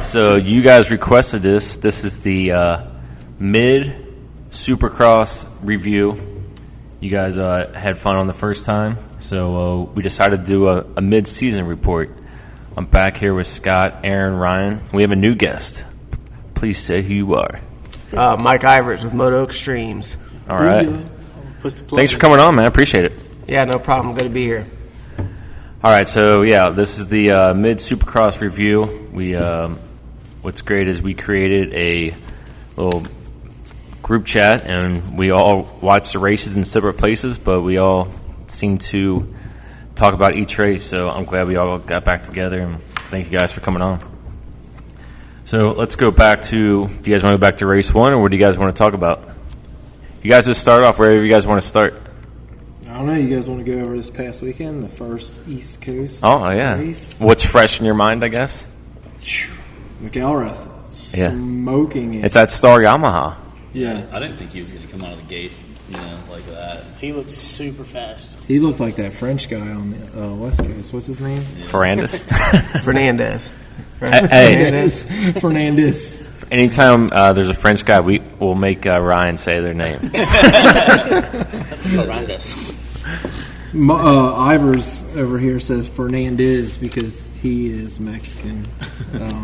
so you guys requested this. This is the Mid Supercross review. You guys had fun on the first time, so we decided to do a mid-season report. I'm back here with Scott, Aaron, Ryan. We have a new guest. Please say who you are. Mike Ivers with Moto Extremes. All right. Thanks for coming on, man. I appreciate it. Yeah, no problem. Good to be here. All right, so yeah, this is the Mid Supercross review. We what's great is we created a little group chat, and we all watch the races in separate places, but we all seem to talk about each race. So I'm glad we all got back together, and thank you guys for coming on. So let's go back to. Do you guys want to go back to race one, or what do you guys want to talk about? You guys just start off wherever you guys want to start. I don't know. You guys want to go over this past weekend, the first East Coast race? What's fresh in your mind, I guess? McElrath smoking it. It's that Star Yamaha. Yeah. I didn't think he was going to come out of the gate, like that. He looked super fast. He looked like that French guy on the West Coast. What's his name? Yeah. Fernandez. Fernandez. Anytime there's a French guy, we'll make Ryan say their name. That's horrendous. Ivers over here says Fernandez because he is Mexican.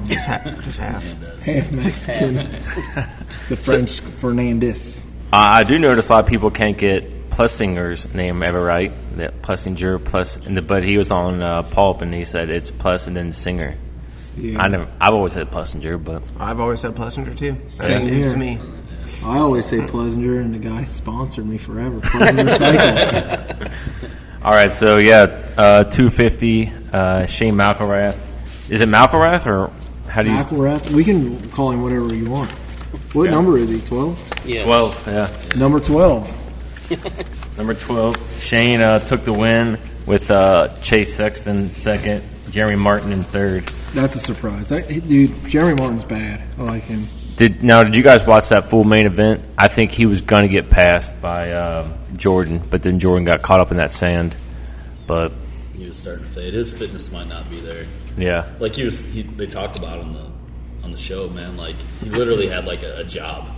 Just half. Half Mexican. The French Fernandez. I do notice a lot of people can't get Plessinger's name ever right. That Plessinger, but he was on Pulp and he said it's Pless and then Singer. Yeah. I've always said Plessinger, but I've always said Plessinger too. Same News here. to me. I always say Plessinger, and the guy sponsored me forever. Plessinger Cycles. all right. So 250. Shane McElrath. Is it McElrath or how do you? McElrath. We can call him whatever you want. What number is he? 12. Yeah. 12. Yeah. Number 12. Number 12. Shane took the win with Chase Sexton second, Jeremy Martin in third. That's a surprise. Dude, Jeremy Martin's bad. I like him. Did you guys watch that full main event? I think he was going to get passed by Jordan, but then Jordan got caught up in that sand. But He was starting to fade. His fitness might not be there. yeah, Like they talked about on the show, man. Like he literally had like a job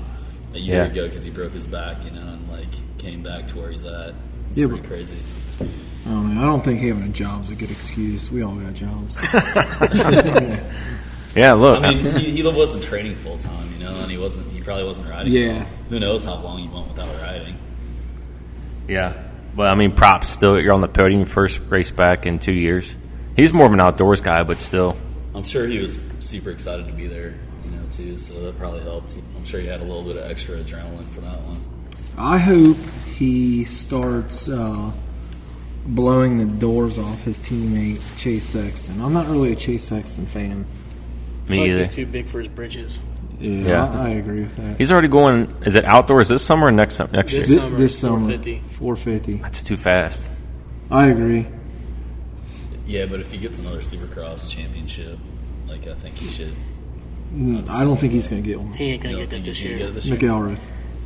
a year ago because he broke his back, and like came back to where he's at. It's pretty crazy. I don't know. I don't think having a job is a good excuse. We all got jobs. yeah. Look, I mean, he wasn't training full time, and he probably wasn't riding. Yeah. Well. Who knows how long he went without riding? yeah. But I mean, props. Still, you're on the podium, first race back in 2 years. He's more of an outdoors guy, but still. I'm sure he was super excited to be there, too. So that probably helped. I'm sure he had a little bit of extra adrenaline for that one. I hope he starts blowing the doors off his teammate Chase Sexton. I'm not really a Chase Sexton fan. Me either. He's too big for his britches. Yeah. I agree with that. He's already going. Is it outdoors this summer or next year? This summer, 450. 450. That's too fast. I agree. Yeah, but if he gets another Supercross championship, I think he should. I don't think he's going to get one. He ain't going to get that this year. McElrath.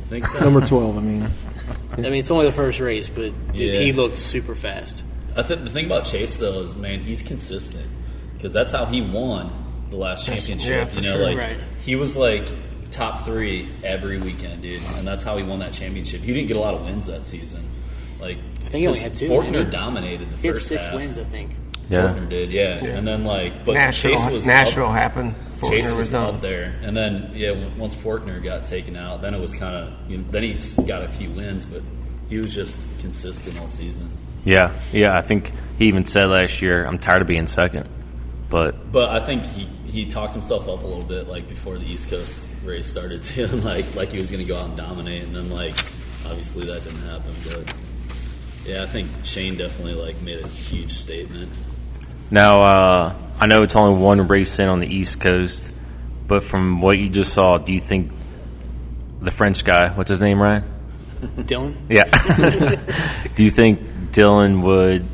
Think so? Number 12, I mean. I mean, it's only the first race, but Yeah. he looked super fast. I think the thing about Chase though is, man, he's consistent because that's how he won the last championship. Yeah, for sure. Right. He was top 3 every weekend, dude, and that's how he won that championship. He didn't get a lot of wins that season. I think he only had 2. Faulkner dominated the He had first 6 half. wins, I think. Yeah. Faulkner did, yeah. And then but Nashville Chase was Nashville happened. Chase Faulkner was done. up there, and then once Faulkner got taken out, then it was kind of then he got a few wins, but he was just consistent all season. Yeah. I think he even said last year, "I'm tired of being second." But I think he talked himself up a little bit before the East Coast race started too, and like he was going to go out and dominate, and then obviously that didn't happen. But yeah, I think Shane definitely made a huge statement. now I know it's only one race in on the East Coast, but from what you just saw, do you think the French guy, what's his name, Ryan? Dylan? Yeah. Do you think Dylan would?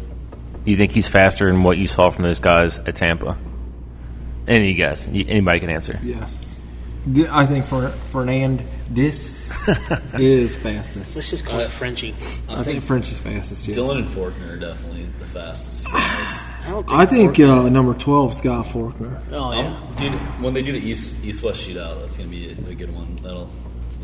You think he's faster than what you saw from those guys at Tampa? Any guess? Anybody can answer. Yes. I think for Fernand, this is fastest. Let's just call it Frenchie. I think French is fastest. Yes. Dylan and Faulkner are definitely the fastest guys. I think number 12, Scott Faulkner. Oh yeah. Dude, when they do the East-West shootout, that's going to be a good one. That'll,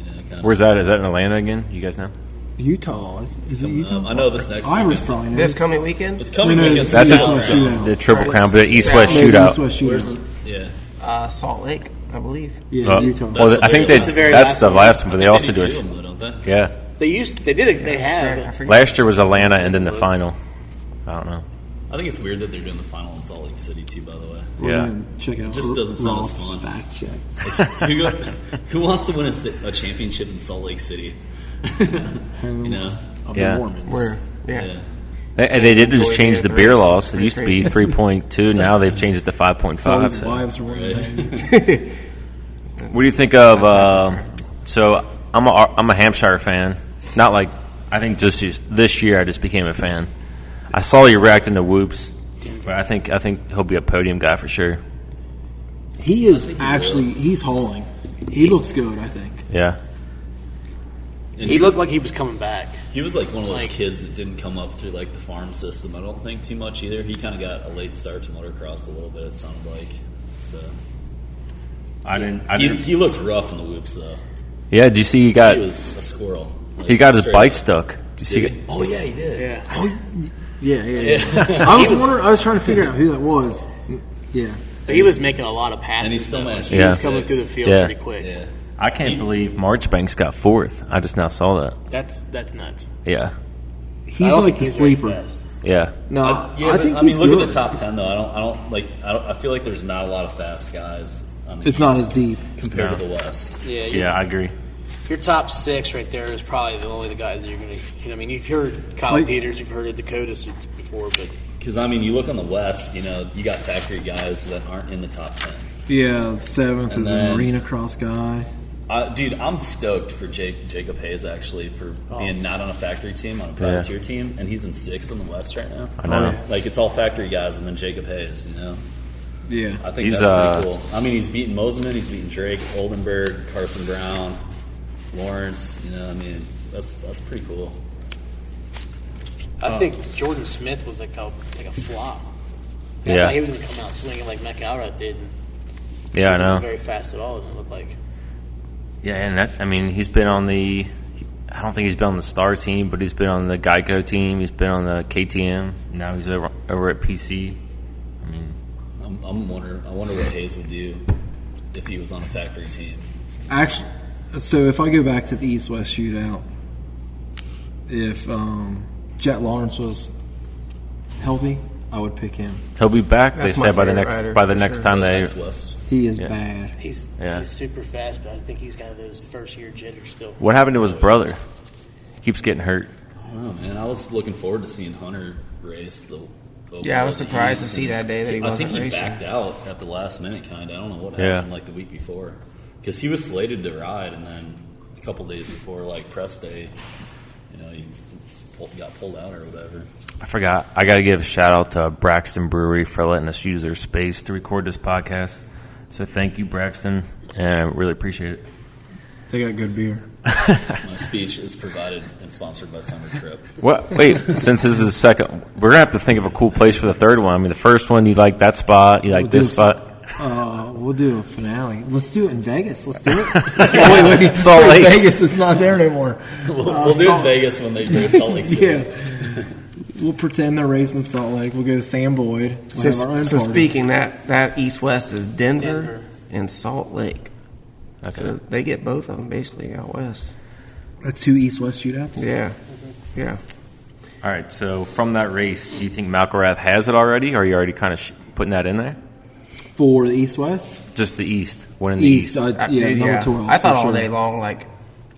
kind of. Where's that? Is that in Atlanta again? You guys know? Utah. Is it coming Utah? up. I know this next Ivers weekend. probably knows. This coming weekend? It's coming No, weekend. That's East-West a, shootout. the Triple Crown, but the East-West No, shootout. East-West Where's shootout. it? Yeah. Salt Lake, I believe. Yeah, Utah. Well, I think That's the very that's last the one. last one, but they also do two it. of them, though, don't they? Yeah. They did it. They have. I forget. Last year was Atlanta and then the final. I don't know. I think it's weird that they're doing the final in Salt Lake City, too, by the way. We're Yeah. gonna check out. Just doesn't sound as Roth's fun. fact checks. Who wants to win a championship in Salt Lake City? You know? Of Yeah. the Mormons. Where? Yeah. Yeah. They did just change the beer race. laws. It used to be 3.2. Now they've changed it to 5.5. All So. wives are winning. What do you think of? So I'm a Hampshire fan. Not like I think just this year I just became a fan. I saw you reacting to Whoops, but I think he'll be a podium guy for sure. He is actually he's hauling. He looks good. I think. Yeah, And He looked like he was coming back. He was like one of those Like- kids that didn't come up through like the farm system. I don't think too much either. He kind of got a late start to motocross a little bit. It sounded like so. I didn't. He looked rough in the whoops though. Yeah, did you see he got He was a squirrel. Like, he got his straight bike up. stuck? Did you see? Did he? Oh yeah, he did. Yeah. Yeah. I was trying to figure out who that was. Yeah. But he was making a lot of passes. And he still though. managed to He get was sixth. coming through the field Yeah. pretty quick. Yeah. I can't believe Marchbanks got fourth. I just now saw that. That's nuts. Yeah, He's I don't like think the he's very sleeper. fast. yeah. No, Yeah, I but, think I mean, he's look good. at the top 10 though. I feel like there's not a lot of fast guys. On the It's not East as deep. compared No. to the West. Yeah. Yeah, I agree. Your top six right there is probably the guys that you're going to. I mean, you've heard Kyle Like- Peters, you've heard of Dakota before, but Because I mean, you look on the West, you know, you got factory guys that aren't in the top 10. Yeah, seventh And is then- an arena cross guy. Dude, I'm stoked for Jacob Hayes actually for being not on a factory team, on a Yeah. privateer team, and he's in sixth in the West right now. I know. Like it's all factory guys, and then Jacob Hayes. You know, Yeah. I think He's, that's pretty cool. I mean, he's beaten Moseman, he's beaten Drake, Oldenburg, Carson Brown, Lawrence. You know, I mean, that's pretty cool. I think Jordan Smith was like a flop. I Yeah. thought he was going to come out swinging like McElrath did. And Yeah, I he know. wasn't very fast at all. It looked like. Yeah, and I mean, he's been on the. I don't think he's been on the Star team, but he's been on the Geico team. He's been on the KTM. Now he's over at PC. I mean, I wonder what Hayes would do if he was on a factory team. Actually, so if I go back to the East-West shootout, if Jet Lawrence was healthy, I would pick him. he'll be back. That's they my said by the favorite next rider, by the for next sure. time they. That's West. He is Yeah. bad. He's super fast, but I think he's got those first year jitters still. What happened to his brother? He keeps getting hurt. Oh man, I was looking forward to seeing Hunter race the. Yeah, I was the surprised to East, see and that day that he I think wasn't he racing. backed out at the last minute, kind of. I don't know what Yeah. happened like the week before, because he was slated to ride, and then a couple days before like press day, you know, he got pulled out or whatever. I forgot. I got to give a shout out to Braxton Brewery for letting us use their space to record this podcast. So thank you, Braxton, and I really appreciate it. They got good beer. My speech is provided and sponsored by Summer Trip. What? Wait, since this is the second, we're gonna have to think of a cool place for the third one. I mean, the first one, you like that spot, you like We'll do this it. spot. We'll do a finale. Let's do it in Vegas. Let's do it. wait. Salt Lake. Vegas is not there anymore. We'll do it in Salt- Vegas when they race Salt Lake City. Yeah. We'll pretend they're racing Salt Lake. We'll go to Sam Boyd. We'll have our own So party. speaking that East-West is Denver, Denver. and Salt Lake. Okay. So they get both of them basically out west. That's two East-West shootouts. Yeah, yeah. All right. So from that race, do you think McElrath has it already, or are you already kind of putting that in there? For the East-West? Just the East, winning the East. East. Yeah, Dude, number 12. I thought for all sure. day long like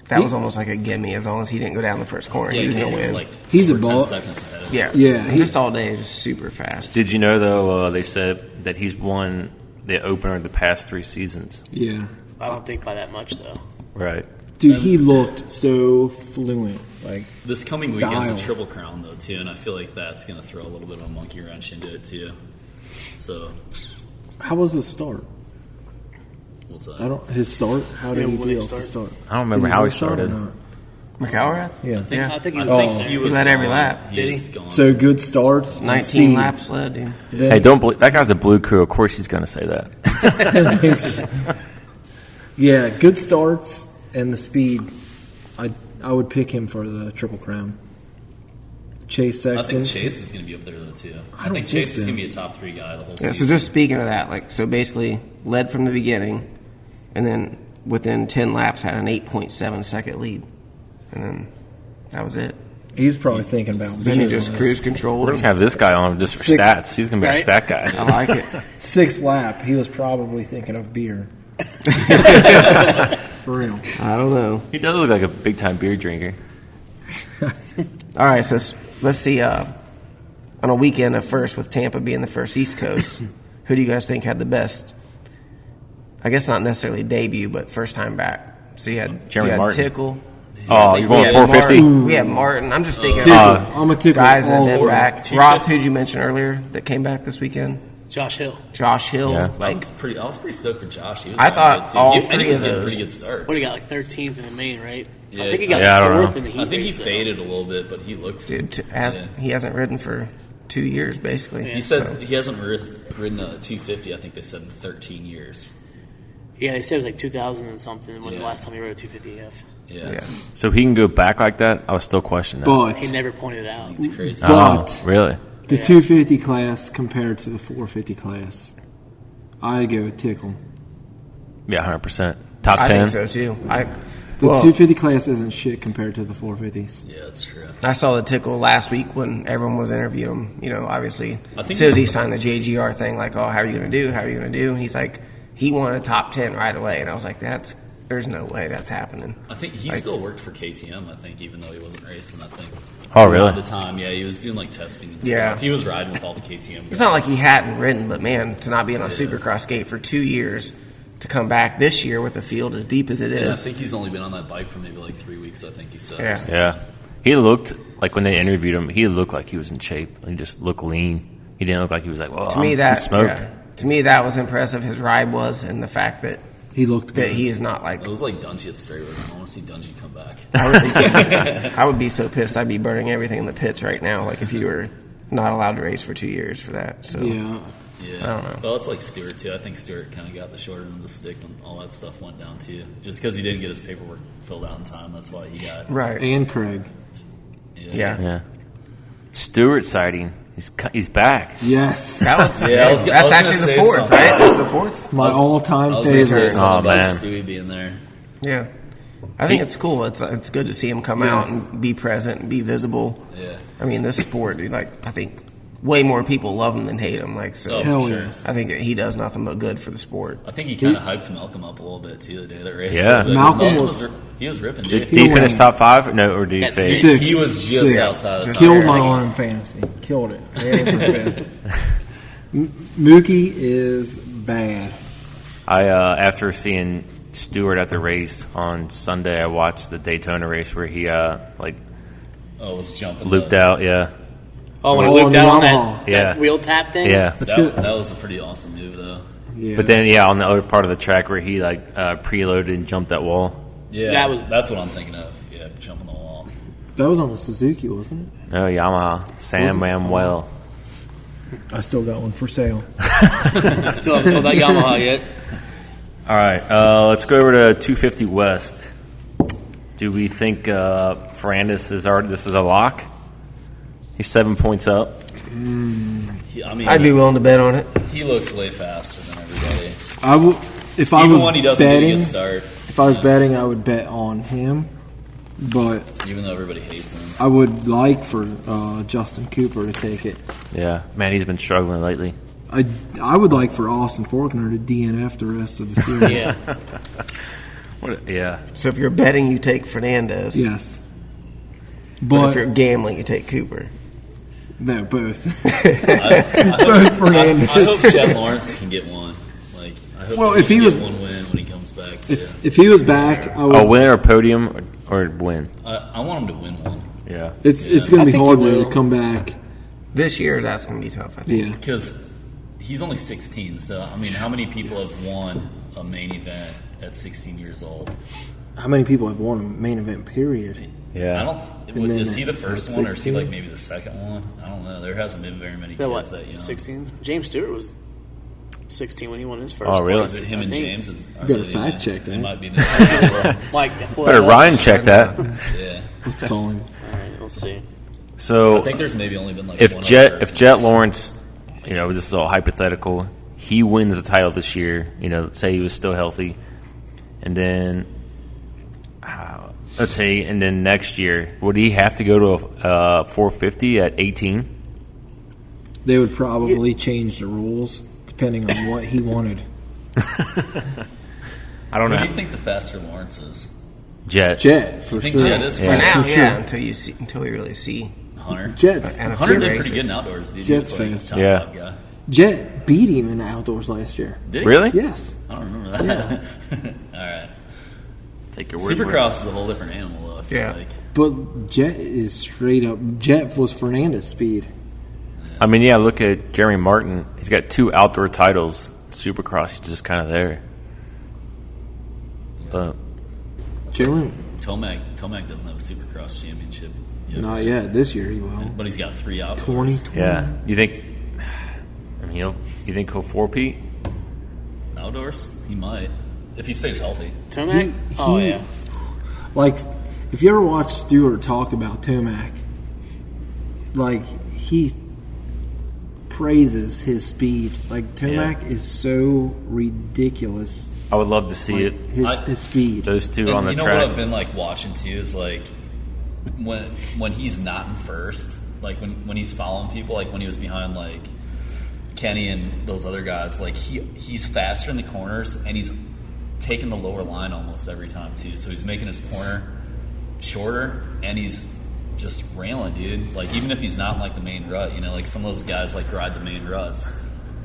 that was almost like a gimme as long as he didn't go down the first corner. Yeah, he was because gonna he was win. like He's a 10 ball- seconds ahead. Yeah, Yeah, Just all day, just super fast. Did you know though? They said that he's won the opener the past 3 seasons. Yeah. I don't think by that much though. Right. Dude, he looked so fluent. Like, This coming weekend's a Dial. Triple Crown though too, and I feel like that's going to throw a little bit of a monkey wrench into it too. So how was the start? What's that? His start. How did he when they do off the start? start? I don't remember Did how he start or started. not? McElrath? Yeah. I think he I was. think Oh. he was He led every gone. lap. He Did was he? gone. So good starts. and 19 speed. laps led, dude. Then- Hey, don't believe that guy's a blue crew. Of course, he's going to say that. Yeah, good starts and the speed. I would pick him for the Triple Crown. Chase I Sexton. think Chase is going to be up there though too. I don't think think Chase is so. going to be a top 3 guy the whole Yeah, season. so just speaking of that, like, so basically led from the beginning, and then within 10 laps had an 8.7 second lead, and then that was it. He's probably thinking about Then he beer just on cruise this. controlled. We're just going to have this guy on just for Six. stats. He's going to be our Right? stat guy. I like it. Sixth lap, he was probably thinking of beer. For real. I don't know. He does look like a big-time beer drinker. All right, so let's see. On a weekend of first, with Tampa being the first East Coast, who do you guys think had the best? I guess not necessarily debut, but first time back. So you had Jeremy Martin. Tickle. Oh, you're going We had 450? Martin. We had Martin. I'm just thinking I'm a Tickle guys that all have been over. back. Roth, who'd you mention earlier that came back this weekend? Josh Hill. Josh Hill. Yeah. I Like, was pretty stoked for Josh. He was I running thought good, too. all and three he was of getting those- pretty good starts. What he got like 13th in the main, right? Yeah. I think he got Yeah, I don't 4th know. in the heat I think he race, though. faded a little bit, but he looked. dude, Yeah. he hasn't ridden for 2 years, basically. He said he hasn't ridden a 250. I think they said in 13 years. Yeah, they said it was like 2000 and something when the Yeah. last time he rode a 250F. Yeah, Yeah. So he can go back like that? I was still questioning that. But He never pointed it out. it's crazy. Oh, but- really? the 250 class compared to the 450 class, I go with Tickle. Yeah, 100%. Top I 10? think so, too. The Well, 250 class isn't shit compared to the 450s. Yeah, that's true. I saw the Tickle last week when everyone was interviewing him. You know, obviously, I think as soon as he he's- signed the JGR thing, like, oh, how are you going to do? How are you going to do? And he's like, he wanted top 10 right away. And I was like, there's no way that's happening. I think he still worked for KTM. I think even though he wasn't racing, I think. Oh, really? At the time, yeah, he was doing like testing and Yeah. stuff. He was riding with all the KTM. It's not like he hadn't ridden, but man, to not be on a Supercross gate for 2 years, to come back this year with the field as deep as it Yeah, I is. think he's only been on that bike for maybe like 3 weeks. I think he said. Yeah. Yeah. He looked, like when they interviewed him, he looked like he was in shape. He just looked lean. He didn't look like he was like, well, To me, I'm that smoked. yeah. To me, that was impressive. His ride was, and the fact that He looked good. he is not like It was like Dungey at straight road. I want to see Dungey come back. I would be so pissed. I'd be burning everything in the pits right now. Like if you were not allowed to race for 2 years for that. So Yeah. Yeah, I don't know. Well, it's like Stewart too. I think Stewart kind of got the short end of the stick when all that stuff went down too. Just because he didn't get his paperwork filled out in time, that's why he got. right, And Craig. yeah. Yeah. Stewart sighting. He's back. Yes. That was Yeah, I was that's gonna actually say the fourth, something. right? That's the fourth. My I all-time was going to say favorite. something Oh, about man. Stewie being there. Yeah, I think it's cool. It's good to see him come out and be present and be visible. Yeah. I mean, this sport, dude, like I think way more people love him than hate him. Like so, Oh, Hell sure. yes. I think that he does nothing but good for the sport. I think he kind of hyped Malcolm up a little bit too the day of that race. Yeah. Malcolm was- he was ripping. Did Dude. he finish top 5? No, or did he That's fade? six. He was just Six. outside of the top. Killed my arm fantasy. Killed it. Ran for fifth. Mookie is bad. I after seeing Stewart at the race on Sunday, I watched the Daytona race where he like Oh, was jumping. looped the, out. Yeah. Oh, when he Oh, looked on down on the that, Yamaha. Yeah. that wheel tap thing? Yeah. That's good. That was a pretty awesome move though. Yeah. But then on the other part of the track where he like preloaded and jumped that wall. Yeah, That that's what I'm thinking of. Yeah, jumping the wall. that was on the Suzuki, wasn't it? No, Yamaha. Sam Manuel. I still got one for sale. Still haven't sold that Yamaha yet. All right, let's go over to 250 West. Do we think Ferrandis is already? This is a lock. He's 7 points up. I mean, I'd be willing to bet on it. he looks way faster than everybody. I would, if I Even was when he doesn't get a betting. good start, If I was betting, I would bet on him. But even though everybody hates him. I would like for Justin Cooper to take it. Yeah, man, he's been struggling lately. I would like for Austin Faulkner to DNF the rest of the series. Yeah. Yeah, So if you're betting, you take Fernandez. Yes. But if you're But gambling, you take Cooper. no, both. I Fernandez. hope Chad Lawrence can get one. Like, I hope Well, he if can he get was- one win when he comes back. Too. If he was back, I would. a win or podium or win. I want him to win one Yeah, It's Yeah. going to I be think hard he to will. come back. This year, that's going to be tough, I think. Yeah. because he's only 16. So I mean, how many people have won a main event at 16 years old. How many people have won a main event, period? Yeah. I don't. Is he the first at one, or is he 16? like maybe the second one? I don't know. There hasn't been very many That kids what? that 16. James Stewart was 16 when he won his first. Oh, really? one. Is it him I and think. James? You better fact check that. It might be the Mike, Better Ryan check that. yeah. Let's call him. All right, let's see. So I think there's maybe only been like if one Jet other if person. Jet Lawrence, this is all hypothetical, he wins the title this year. Say he was still healthy, and then let's say, and then next year, would he have to go to a 450 at 18? They would probably change the rules depending on what he wanted. I don't Who know. do you think the faster Lawrence is? Jet. Jet, for You think sure. Jet is For Yeah. now, For yeah, sure. until we really see. Hunter? Jet's, And a Hunter few did races. pretty good in outdoors. Dude. Jet's He was, like, fast. top Yeah. 5 guy. Jet beat him in the outdoors last year. Did he? Really? Yes. I don't remember that. All right. Take your word for it. Supercross is a whole different animal, though, I feel Yeah. like. But Jet is straight up. Jet was Fernandez speed. I mean, yeah, look at Jeremy Martin. He's got 2 outdoor titles. Supercross, he's just kind of there. But Jeremy, Tomac doesn't have a Supercross championship yet. not yet. This year he will. But he's got 3 outdoors. 2020. yeah, you think? I mean, you think he'll 4-peat? Outdoors? He might. If he stays healthy. Tomac? Oh, he- yeah. Like, if you ever watch Stewart talk about Tomac, like, he praises his speed. Like, Tomac is so ridiculous. I would love to see Like, it. his speed. Those two And on the you know track. what I've been like watching too is like when he's not in first, like when he's following people, like when he was behind like Kenny and those other guys, like he's faster in the corners and he's taking the lower line almost every time too. So he's making his corner shorter and he's just railing, dude. Like even if he's not in like the main rut, like some of those guys like ride the main ruts.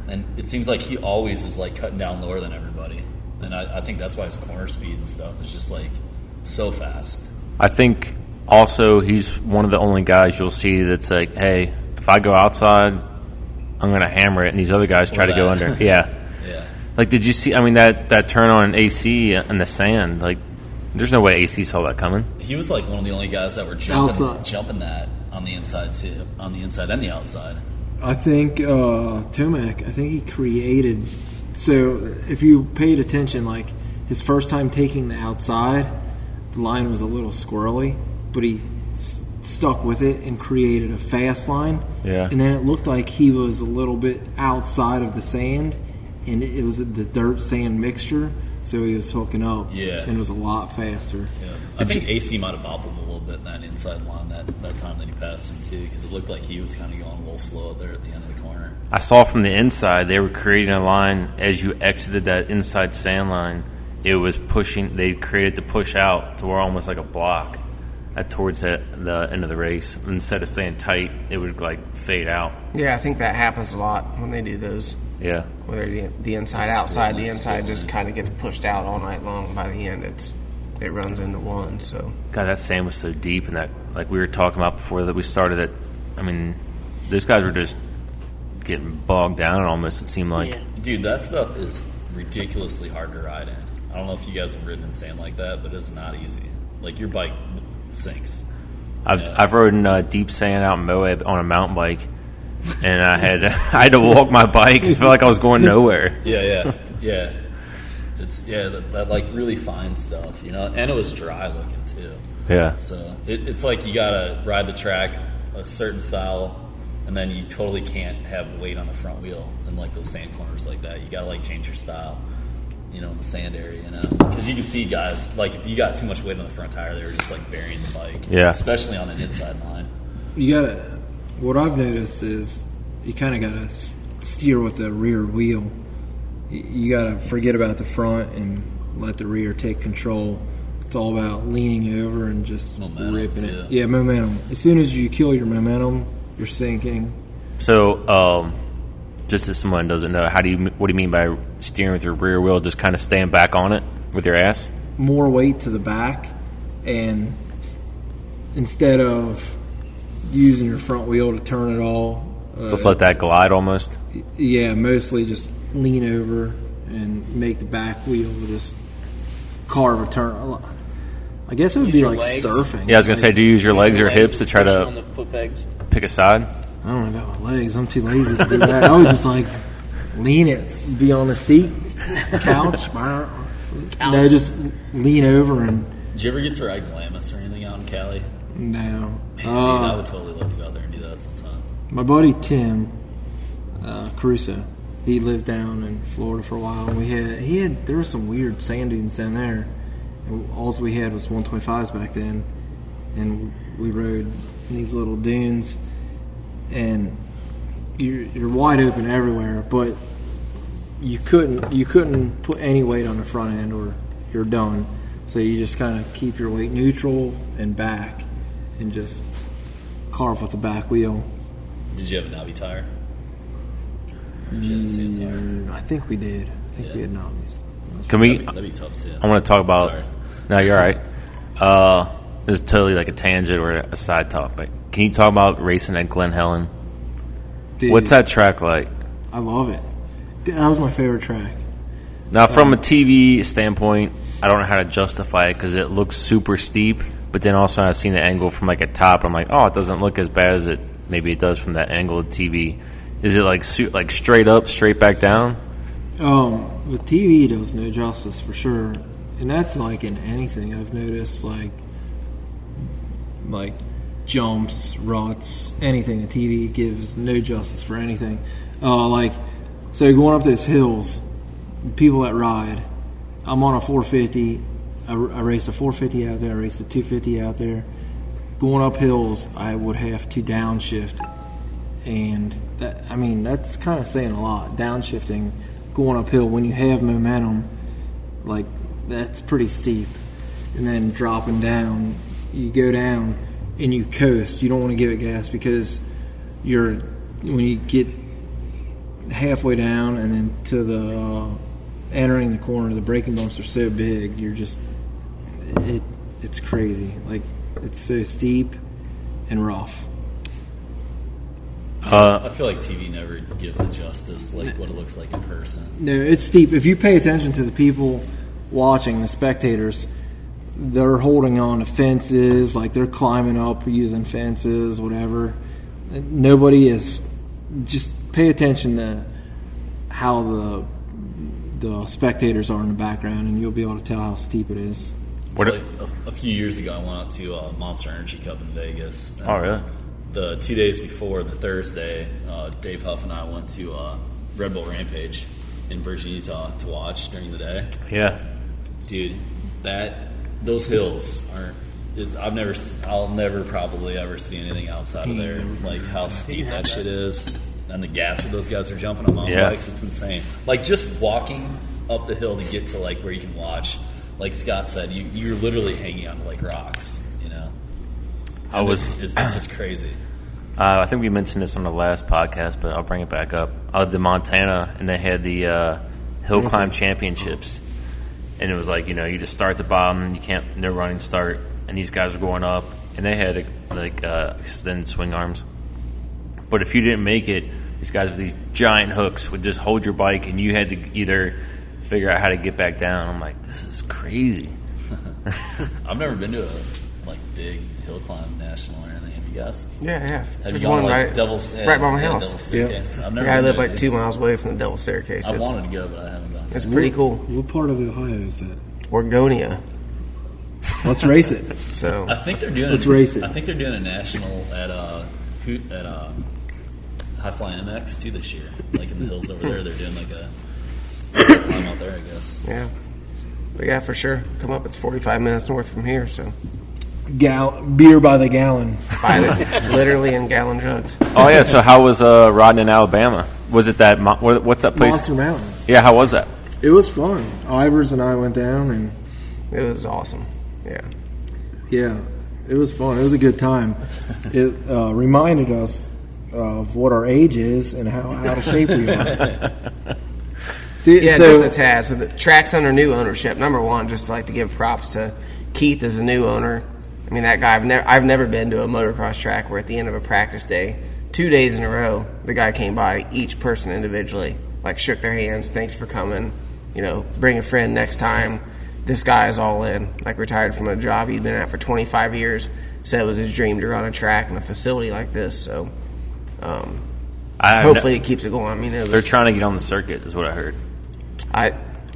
And it seems like he always is like cutting down lower than everybody. And I think that's why his corner speed and stuff is just like so fast. I think also he's one of the only guys you'll see that's like, hey, if I go outside, I'm going to hammer it, and these other guys try to go under. Yeah. Yeah. Like, did you see, I mean, that turn on AC in the sand, like, there's no way AC saw that coming. He was like one of the only guys that were jumping that on the inside too, on the inside and the outside. I think Tomac, I think he created. So if you paid attention, like his first time taking the outside, the line was a little squirrely, but he stuck with it and created a fast line. Yeah. And then it looked like he was a little bit outside of the sand, and it was the dirt sand mixture. So he was hooking up. Yeah. And it was a lot faster. Yeah. I think AC might have bobbled a little bit in that inside line that time that he passed him too, because it looked like he was kind of going a little slow there at the end of the corner. I saw from the inside they were creating a line as you exited that inside sand line. It was pushing. They created to push out to where almost like a block towards the end of the race. Instead of staying tight, it would like fade out. Yeah, I think that happens a lot when they do those. Yeah. Whether the inside, It's outside, split the line, inside split just line. kind of gets pushed out all night long. By the end, it runs into one. So God, that sand was so deep, and that, like we were talking about before that we started it. I mean, those guys were just getting bogged down almost, it seemed like. Yeah. Dude, that stuff is ridiculously hard to ride in. I don't know if you guys have ridden in sand like that, but it's not easy. Like your bike sinks. I've ridden deep sand out in Moab on a mountain bike, and I had to walk my bike. I felt like I was going nowhere. Yeah. It's that like really fine stuff, and it was dry looking too. Yeah. So it's like you gotta ride the track a certain style, and then you totally can't have weight on the front wheel in like those sand corners like that. You gotta like change your style, in the sand area, because you can see guys like if you got too much weight on the front tire, they were just like burying the bike. Yeah. Especially on an inside line. You gotta. What I've noticed is you kind of gotta steer with the rear wheel. You gotta forget about the front and let the rear take control. It's all about leaning over and just Momentum, ripping too. it. Yeah, momentum. As soon as you kill your momentum, you're sinking. So, just as someone doesn't know, what do you mean by steering with your rear wheel? Just kind of staying back on it with your ass? More weight to the back, and instead of using your front wheel to turn it all, Just let that glide almost? yeah, mostly just lean over and make the back wheel just carve a turn. I guess it would be your like legs. surfing. Yeah, I was gonna say, do you use your legs or hips to try push on to the foot pegs. pick a side? I don't know about my legs. I'm too lazy to do that. I would just like lean it, be on the seat, couch. No, just lean over and Did you ever get to ride Glamis or anything out in Cali? no. Man, dude, I would totally love to go out there and do that sometime. My buddy Tim Caruso, he lived down in Florida for a while. And there were some weird sand dunes down there. And all we had was 125s back then, and we rode these little dunes, and you're wide open everywhere, but you couldn't put any weight on the front end or you're done. So you just kind of keep your weight neutral and back, and just carve with the back wheel. Did you have a knobby tire? Or did you have a sand tire? I think we did. I think we had knobbies. Can we? That'd be tough too. I want to talk about. Sorry. No, you're all right. This is totally like a tangent or a side topic. Can you talk about racing at Glen Helen? Dude, What's that track like? I love it. That was my favorite track. Now, from a TV standpoint, I don't know how to justify it because it looks super steep. But then also, I've seen the angle from like a top. I'm like, oh, it doesn't look as bad as it maybe it does from that angle of TV. Is it like straight up, straight back down? With TV, it does no justice for sure, and that's like in anything I've noticed, like jumps, ruts, anything. The TV gives no justice for anything. So going up those hills, people that ride. I'm on a 450. I raced a 450 out there. I raced a 250 out there. Going up hills, I would have to downshift, and that's kind of saying a lot. Downshifting, going uphill when you have momentum, like that's pretty steep. And then dropping down, you go down and you coast. You don't want to give it gas because when you get halfway down and then to the entering the corner, the braking bumps are so big. It's crazy. Like it's so steep and rough. I feel like TV never gives it justice, like what it looks like in person. No, it's steep. If you pay attention to the people watching, the spectators, they're holding on to fences, like they're climbing up using fences, whatever. Nobody is. Just pay attention to how the spectators are in the background, and you'll be able to tell how steep it is. Like a few years ago, I went out to Monster Energy Cup in Vegas. Oh, really? The 2 days before, the Thursday, Dave Huff and I went to Red Bull Rampage in Virginia, Utah to watch during the day. Yeah. Dude, those hills aren't. I'll never probably ever see anything outside of there. Like how steep that shit is, and the gaps that those guys are jumping on mountain bikes. It's insane. Like just walking up the hill to get to like where you can watch. Like Scott said, you're literally hanging on like rocks. You know, it's just crazy. I think we mentioned this on the last podcast, but I'll bring it back up. I lived in Montana, and they had the hill climb championships, and it was like you just start at the bottom, no running start. And these guys were going up, and they had extended swing arms. But if you didn't make it, these guys with these giant hooks would just hold your bike, and you had to either figure out how to get back down. I'm like, this is crazy. I've never been to a big hill climb national or anything. Have you guys? Yeah, I have. Have There's you gone one like right Devil's by my house. Devil's Staircase? I've never I been live to like it. 2 miles away from the Devil's Staircase. I wanted to go, but I haven't gone. It's pretty cool. What part of Ohio is that? Orgonia. Let's race it. So I think they're doing. Let's race it. I think they're doing a national at High Flying MX too this year. Like in the hills over there, they're doing like a climb out there, I guess. yeah, but yeah, for sure. Come up. It's 45 minutes north from here. So Beer by the gallon. literally in gallon jugs. Oh yeah. So how was riding in Alabama? Was it that? What's that place? Monster Mountain. Yeah. How was that? It was fun. Ivers and I went down, and It was awesome. yeah, it was fun. It was a good time. It reminded us of what our age is and how out of shape we are. Yeah, just a tad. So the track's under new ownership. Number one, just like to give props to Keith as a new owner. I mean, that guy, I've never been to a motocross track where at the end of a practice day, 2 days in a row, the guy came by each person individually, like shook their hands, thanks for coming, bring a friend next time. This guy is all in. Like, retired from a job he'd been at for 25 years. Said it was his dream to run a track in a facility like this. So, hopefully it keeps it going. I mean, they're trying to get on the circuit, is what I heard.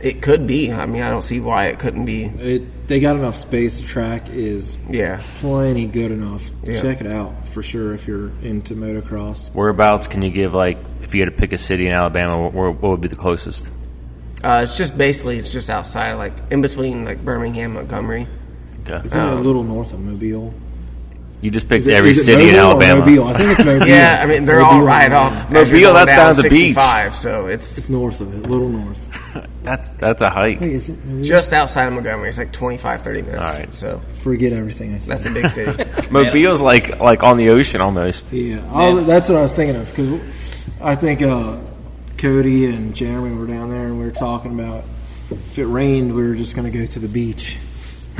It could be. I mean, I don't see why it couldn't be. They got enough space. The track is plenty good enough. Yeah. Check it out for sure if you're into motocross. Whereabouts can you give, like, if you had to pick a city in Alabama, what would be the closest? It's just outside, like in between, like Birmingham, Montgomery. Okay. Isn't it a little north of Mobile? You just picked every city in Mobile or Alabama. Mobile? I think it's Mobile. Yeah, I mean, they're all right off. Mobile, that's down at the beach. So It's north of it, a little north. That's a hike. Wait, is it Mobile? just outside of Montgomery. It's like 25, 30 minutes. All right. So Forget everything I said. that's a big city. Mobile's like on the ocean almost. Yeah, that's what I was thinking of, because I think Cody and Jeremy were down there and we were talking about if it rained, we were just going to go to the beach.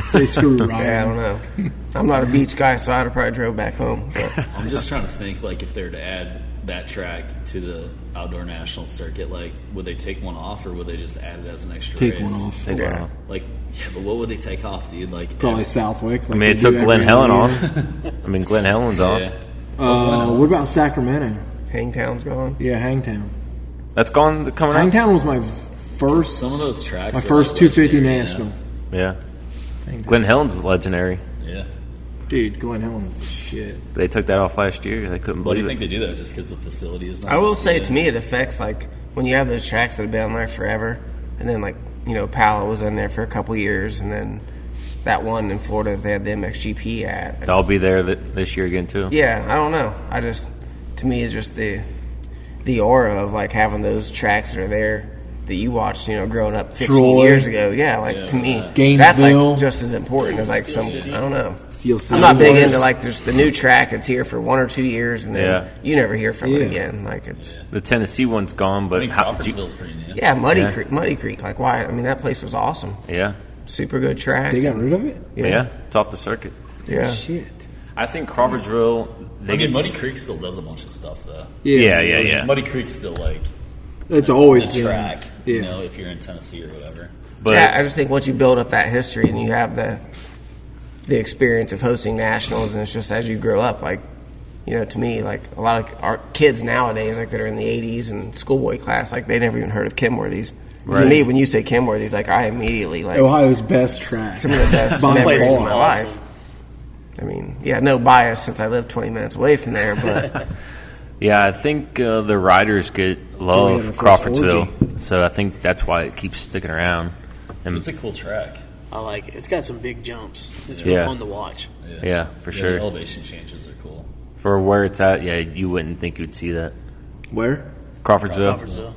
Say screw Ryan. Yeah, I don't know. I'm not a beach guy, so I'd have probably drove back home. But. I'm just trying to think, like, if they were to add that track to the outdoor national circuit, like, would they take one off or would they just add it as an extra Take race? one off. Take one off. Like, yeah, but what would they take off, dude? Like, Probably Southwick. Like I mean, it they took do Glen every Helen other off. year. I mean, Glen Helen's off. Yeah. What about Sacramento? Hangtown's gone. Yeah, Hangtown. That's coming up. Hangtown was my first. Some of those tracks. My are first like 250 legendary, national. Yeah. Glen Helen's legendary. Yeah. Dude, Glen Helen was the shit. They took that off last year. They couldn't Why do believe you think it. they do that? Just because the facility is not. I will say, to me, it affects, like, when you have those tracks that have been on there forever, and then, like, Palo was in there for a couple years, and then that one in Florida they had the MXGP at. They'll be there this year again too. Yeah, I don't know. To me, it's just the aura of, like, having those tracks that are there that you watched, growing up 15 Troy. years ago. Yeah, like, to me, Gainesville. that's, like, just as important as, like, I don't know. Steel City. I'm not big Wars. into, like, just the new track that's here for 1 or 2 years, and then you never hear from it Yeah. again. Like, it's... The Tennessee one's gone, I but think Crawfordsville's pretty neat. Yeah, Muddy Creek. Like, why? I mean, that place was awesome. yeah, Super good track. They got rid of it? yeah, it's off the circuit. Yeah. Shit. I think Crawfordsville. I mean, Muddy Creek still does a bunch of stuff, though. Yeah. Muddy Creek's still, like, It's always the been. track, Yeah. if you're in Tennessee or whatever. But Yeah, I just think once you build up that history and you have the experience of hosting nationals, and it's just as you grow up, like, to me, like, a lot of our kids nowadays, like, that are in the 80s and schoolboy class, like, they never even heard of Kenworthy's. To Right. me, when you say Kenworthy's, like, I immediately, like, Ohio's best track. some of the best By memories far. of my life. I mean, yeah, no bias since I live 20 minutes away from there, but yeah, I think the riders yeah, love the first Crawfordsville, so I think that's why it keeps sticking around. And It's a cool track. I like it. It's got some big jumps. It's Yeah. real fun to watch. yeah, for sure. The elevation changes are cool. For where it's at, yeah, you wouldn't think you'd see that. Where? Crawfordsville. Crawfordsville.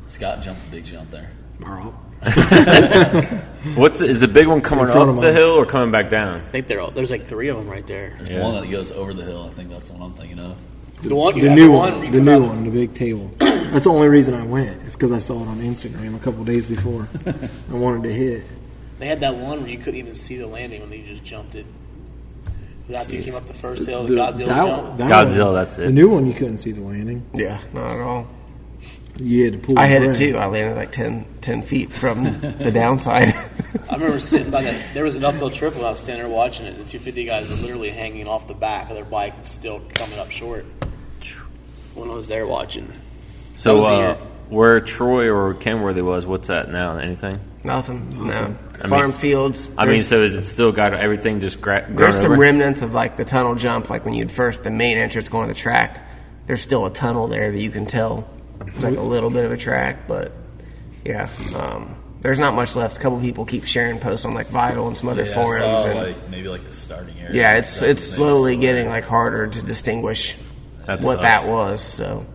Scott jumped a big jump there. Marl. Is the big one coming In front up of the mine. hill or coming back down? I think there's like 3 of them right there. There's Yeah. one that goes over the hill. I think that's the one I'm thinking of. The one, The new one. The new one. The big table. That's the only reason I went. It's because I saw it on Instagram a couple days before. I wanted to hit it. They had that one where you couldn't even see the landing when they just jumped it. After you came up the first hill, the Godzilla jump. Godzilla, that's it. The new one, you couldn't see the landing. yeah, not at all. You had to pull. I the hit it brake. too. I landed like 10 feet from the downside. I remember sitting by that. There was an uphill triple. And I was standing there watching it. And the 250 guys were literally hanging off the back of their bike, still coming up short. When I was there watching. That was the So year. where Troy or Kenworthy was, what's that now? Anything? Nothing. No. I Farm mean, fields. I mean, There's- so is it still got everything just grown There's some over? remnants of like the tunnel jump, like when you'd first the main entrance going to the track. There's still a tunnel there that you can tell. It's like a little bit of a track, but yeah, there's not much left. A couple people keep sharing posts on like Vital and some other Yeah, I forums. saw, And maybe the starting area. yeah, and it's stuff. it's Maybe slowly still getting there. like harder to distinguish That what sucks. that was. So,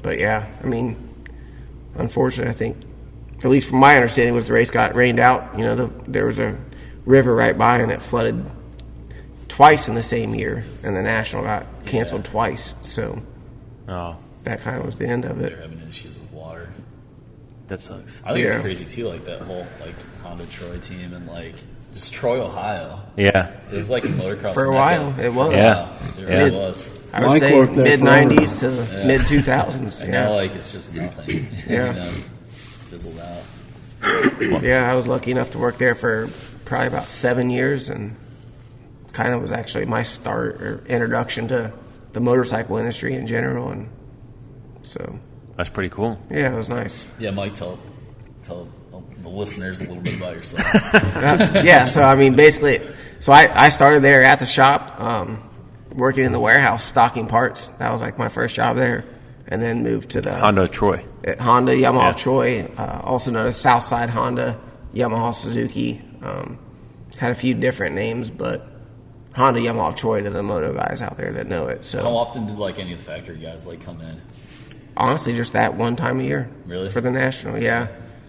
but yeah, I mean, unfortunately, I think at least from my understanding, was the race got rained out. There was a river right by, and it flooded twice in the same year, and the national got canceled twice. So Oh, that kind of was the end of They're it. having issues with water. that sucks. I think it's Yeah. crazy too, like that whole Honda Troy team and just Troy, Ohio. Yeah. It was like a motocross For a mecca. while, it was. Yeah. It Yeah. really was. I would Mike say worked there mid forever. '90s to mid 2000s. And Yeah. now it's just nothing. Yeah. Fizzled out. Yeah, I was lucky enough to work there for probably about 7 years, and kind of was actually my start or introduction to the motorcycle industry in general, and so That's pretty cool. yeah, it was nice. Yeah, Mike, tell the listeners a little bit about yourself. Yeah, so I mean, basically, so I started there at the shop, working in the warehouse, stocking parts. That was like my first job there, and then moved to the Honda Troy. Honda, Yamaha, Yeah. Troy, also known as Southside Honda, Yamaha, Suzuki. Had a few different names, but Honda, Yamaha, Troy to the moto guys out there that know it. How So often did like any of the factory guys like come in? honestly, just that one time a year. Really? For the national, yeah.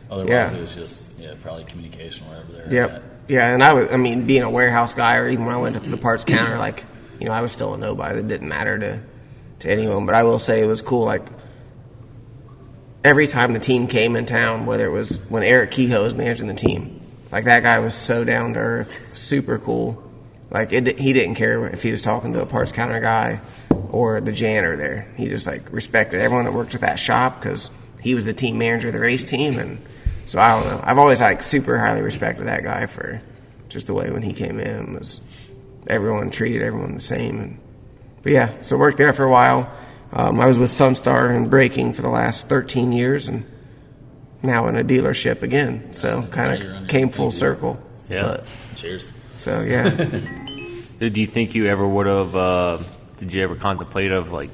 Otherwise, Yeah. it was just probably communication wherever they're at. Yep. Yeah, and I mean, being a warehouse guy, or even when I went up to the parts counter, like, I was still a nobody. That didn't matter to anyone. But I will say it was cool. Like, every time the team came in town, whether it was when Eric Kehoe was managing the team, like, that guy was so down to earth, super cool. Like, he didn't care if he was talking to a parts counter guy or the janitor there. He just, like, respected everyone that worked at that shop because he was the team manager of the race team. And so I don't know. I've always, like, super highly respected that guy for just the way when he came in was everyone treated everyone the same. But yeah, so worked there for a while. I was with Sunstar and braking for the last 13 years, and now in a dealership again. So kind of came full circle. Yeah. But, Cheers. so yeah, Do you think you ever would have? Did you ever contemplate of like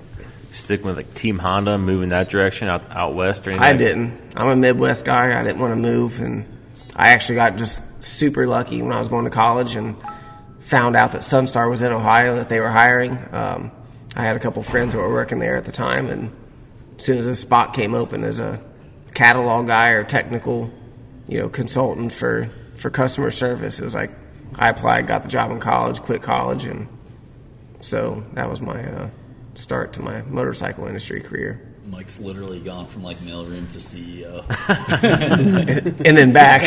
sticking with like Team Honda, and moving that direction out west or anything? I didn't. I'm a Midwest guy. I didn't want to move, and I actually got just super lucky when I was going to college and found out that Sunstar was in Ohio, that they were hiring. I had a couple friends who were working there at the time, and as soon as a spot came open as a catalog guy or technical, consultant for customer service, it was like I applied, got the job in college, quit college, and so that was my start to my motorcycle industry career. Mike's literally gone from like mailroom to CEO. And then back.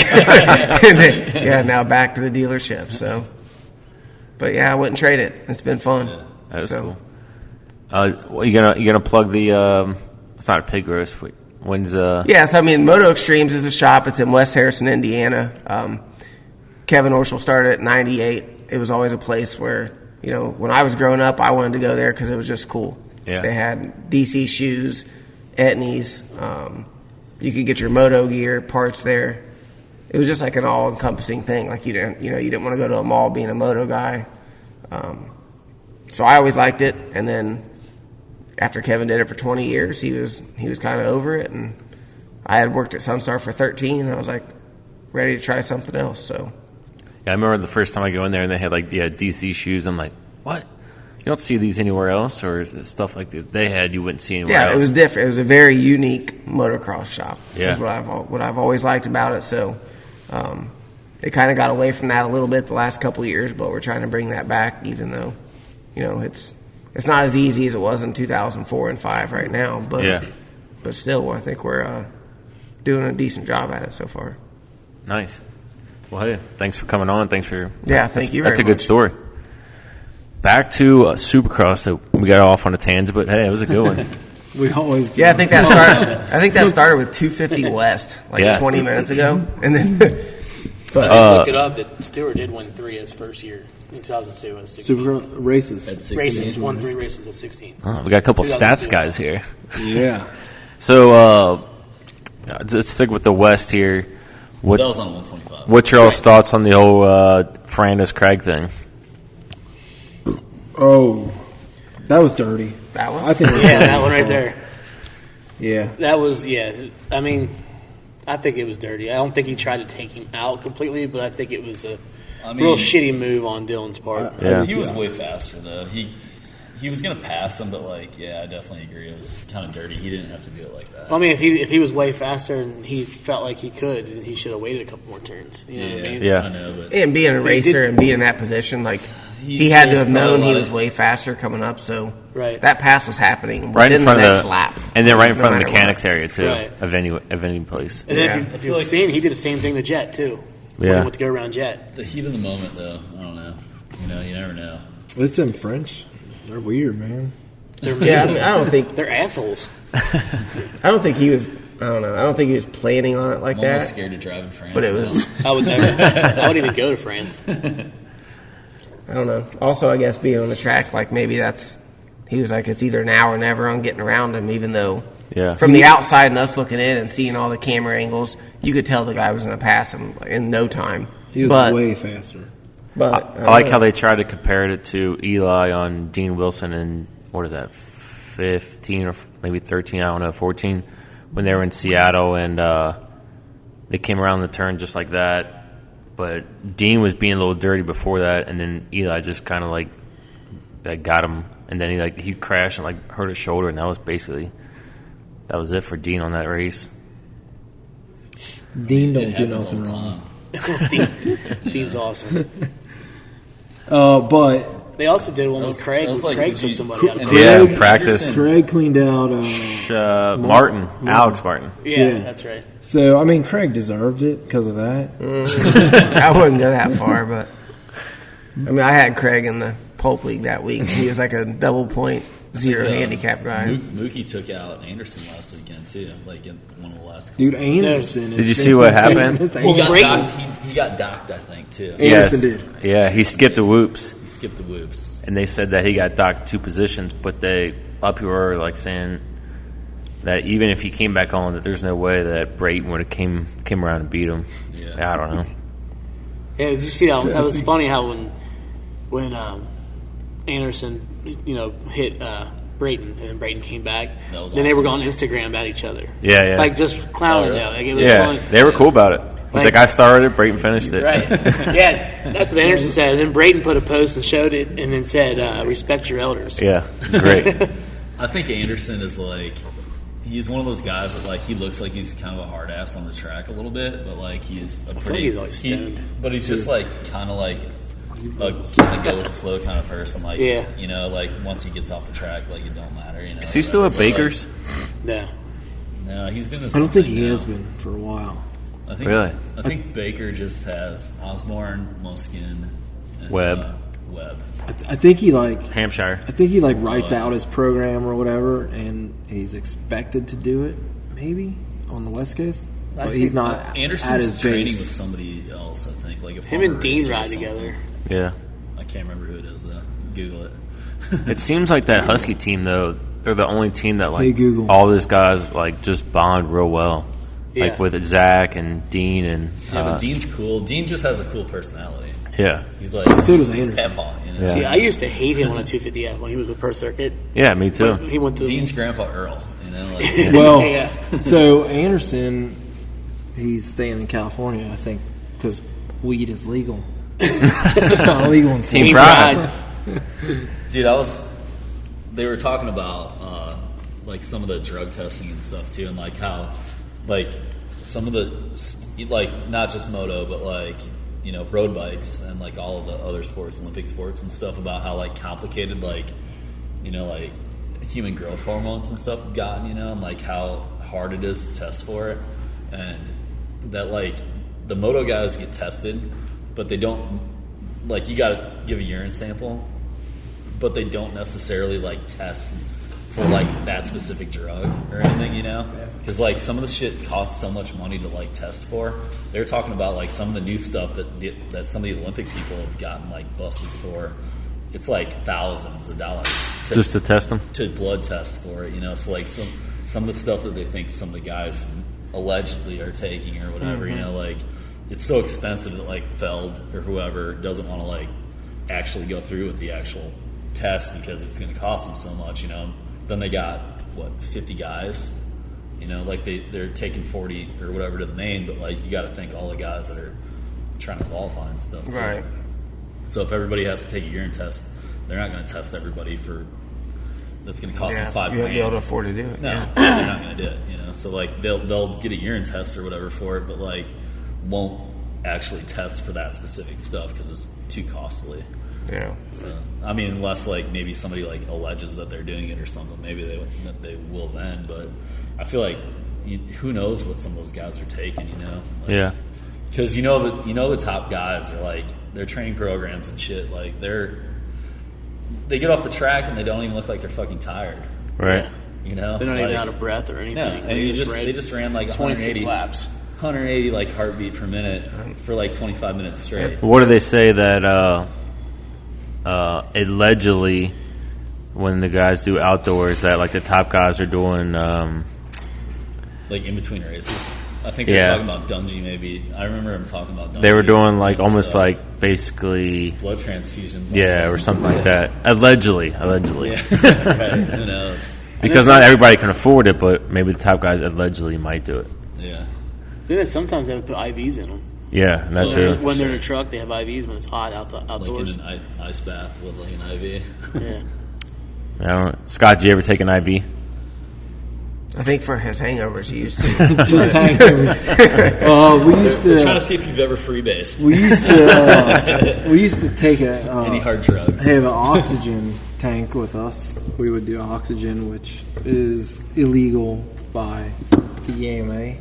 Now back to the dealership. So, but yeah, I wouldn't trade it. It's been fun. Yeah. That is cool. You gonna plug the? It's not a pig roast. But when's Yes, I mean, Moto Extremes is a shop. It's in West Harrison, Indiana. Kevin Orschel started at 98. It was always a place where, when I was growing up, I wanted to go there because it was just cool. Yeah. They had DC shoes, Etnies. You could get your moto gear, parts there. It was just like an all-encompassing thing. Like you didn't want to go to a mall being a moto guy. So I always liked it. And then after Kevin did it for 20 years, he was kind of over it. And I had worked at Sunstar for 13, and I was like ready to try something else. So. Yeah, I remember the first time I go in there and they had like DC shoes. I'm like, what? You don't see these anywhere else, or is it stuff like that they had you wouldn't see anywhere else? Yeah, it was different. It was a very unique motocross shop. Yeah. That's what I've always liked about it. So it kind of got away from that a little bit the last couple of years, but we're trying to bring that back, even though it's not as easy as it was in 2004 and 5 right now. But Yeah. but still, I think we're doing a decent job at it so far. Nice. Well, hey, thanks for coming on. Thank you. Thank you very That's a good much. story. Back to Supercross. So we got off on a tangent, but hey, it was a good one. We always do. Yeah, I think that started with 250 West, like 20 minutes ago, and then. But Look it up that Stewart did win 3 his first year in 2002 at 16. Supercross races. At 16. Races, won 3 races at 16. Oh, we got a couple stats 2002. guys here. Yeah. So let's stick with the West here. That was on 125. What's your all's thoughts on the whole Ferrandis Craig thing? Oh, that was dirty. That one? I think. Yeah, that one right there. Yeah. That was, I mean, I think it was dirty. I don't think he tried to take him out completely, but I think it was a real shitty move on Dylan's part. Yeah. He was way faster though. He was gonna pass him, but I definitely agree. It was kind of dirty. He didn't have to do it like that. I mean, if he was way faster and he felt like he could, then he should have waited a couple more turns. You know what I mean? Yeah. I know, but and being a racer and being in that position, like he had to have known he was way faster coming up. So Right. that pass was happening Right in within front the of next the lap, and then right in no front of the matter mechanics what. area too, Right. of any place. And then Yeah. if you've seen, he did the same thing to Jet too. When Yeah. he went to go around Jet. the heat of the moment, though, I don't know. You never know. It's in French. They're weird, man. They're Yeah, I mean, I don't think they're assholes. he was I don't know. I don't think he was planning on it like I'm that. almost scared to drive in France. But it was. I would never. I wouldn't even go to France. I don't know. Also, I guess being on the track, like maybe that's. He was like, it's either now or never on getting around him, even though. Yeah. From the outside and us looking in and seeing all the camera angles, you could tell the guy was going to pass him in no time. He was way faster. But I like how they tried to compare it to Eli on Dean Wilson in, what is that, 15 or maybe 13, I don't know, 14, when they were in Seattle and they came around the turn just like that. But Dean was being a little dirty before that, and then Eli just kind of like got him, and then he crashed and like hurt his shoulder, and that was it for Dean on that race. Dean don't do nothing wrong. Dean's awesome. But they also did one with Craig. Like, Craig took somebody out of Yeah, practice. Craig cleaned out Martin, Alex Martin. Yeah, that's right. So, I mean, Craig deserved it because of that. I wouldn't go that far, but I mean, I had Craig in the Pulp League that week. He was like a double point zero handicap guy. Mookie took out Anderson last weekend too, like in one of the last. Dude, Anderson. Did you see what happened? He got docked, I think, too. Anderson did. Yeah, he skipped the whoops. He skipped the whoops. And they said that he got docked 2 positions, but people were like saying that even if he came back on, that there's no way that Brayton would have came around and beat him. Yeah, I don't know. Yeah, did you see that? That was funny how when Anderson, hit Brayton, and then Brayton came back. Then awesome. They were going Instagram at each other. Yeah. Like just clowning though. Like, it was yeah, funny. they were cool about it. It's like I started it, Brayton finished it. Right. Yeah, that's what Anderson said. And then Brayton put a post and showed it and then said, respect your elders. Yeah, great. I think Anderson is like, he's one of those guys that like, he looks like he's kind of a hard ass on the track a little bit, but like he's a pretty, he's always stoned. But he's just like kind of like a kind of go with the flow kind of person. Like, like once he gets off the track, like it don't matter. Is he still at Baker's? No. No, he's doing his I don't own think thing he now. has been for a while. Really? I think Baker just has Osborne, Muskin, and Webb. I think he Hampshire. I think he writes out his program or whatever, and he's expected to do it maybe on the West Coast, but he's not. Anderson's at his training with base. somebody else, I think, like a Him and former Dean racer or ride something. together. Yeah. I can't remember who it is though. Google it. It seems like that Husky team though, they're the only team that Hey, Google. all those guys just bond real well. Yeah. Like with Zach and Dean and But Dean's cool. Dean just has a cool personality. yeah. He's like So does he's Anderson. Peppa, Yeah. See, I used to hate him on a 250F when he was with Pro Circuit. Yeah, me too. He went to Dean's grandpa Earl. Like Well, Yeah. so Anderson, he's staying in California, I think, because weed is legal. It's not legal in Team Florida. Pride. dude, they were talking about like some of the drug testing and stuff too, and like how like some of the like not just moto but like road bikes and like all of the other sports, Olympic sports and stuff, about how like complicated like like human growth hormones and stuff have gotten, and like how hard it is to test for it, and that like the moto guys get tested, but they don't, like, you gotta give a urine sample, but they don't necessarily like test for like that specific drug or anything, because like some of the shit costs so much money to like test for. They're talking about like some of the new stuff that some of the Olympic people have gotten like busted for. It's like thousands of dollars Just to test them? to blood test for it, so like some of the stuff that they think some of the guys allegedly are taking or whatever, like it's so expensive that like Feld or whoever doesn't want to like actually go through with the actual test because it's going to cost them so much, Then they got 50 guys, like they're taking 40 or whatever to the main, but like you got to think all the guys that are trying to qualify and stuff too. Right. So if everybody has to take a urine test, they're not going to test everybody for. That's going to cost them $5,000. You won't be able to afford to do it. No, they're not going to do it. So like they'll get a urine test or whatever for it, but like won't actually test for that specific stuff because it's too costly. Yeah. So I mean, unless like maybe somebody like alleges that they're doing it or something, maybe they will then. But I feel like who knows what some of those guys are taking, Like, Yeah. because the top guys are like their training programs and shit. Like they get off the track and they don't even look like they're fucking tired. Right. You know, They're not even out of breath or anything. No, and they just ran like 26 laps. 180 like heartbeat per minute for like 25 minutes straight. What do they say that allegedly when the guys do outdoors that like the top guys are doing like in between races? I think they were talking about Dungey maybe. I remember him talking about Dungey. They were doing like almost like basically blood transfusions. Yeah, or something like that. Allegedly. Yeah. Right. Who knows? Because not everybody can afford it, but maybe the top guys allegedly might do it. Yeah. Then sometimes they would put IVs in them. Yeah, and that too. When they're in a truck, they have IVs when it's hot outdoors. Like in an ice bath with like an IV. Yeah. I don't know. Scott, did you ever take an IV? I think for his hangovers, he used to. Just hangovers. We used to. We're trying to see if you've ever freebased. We used to take any hard drugs. Have an oxygen tank with us. We would do oxygen, which is illegal by the AMA.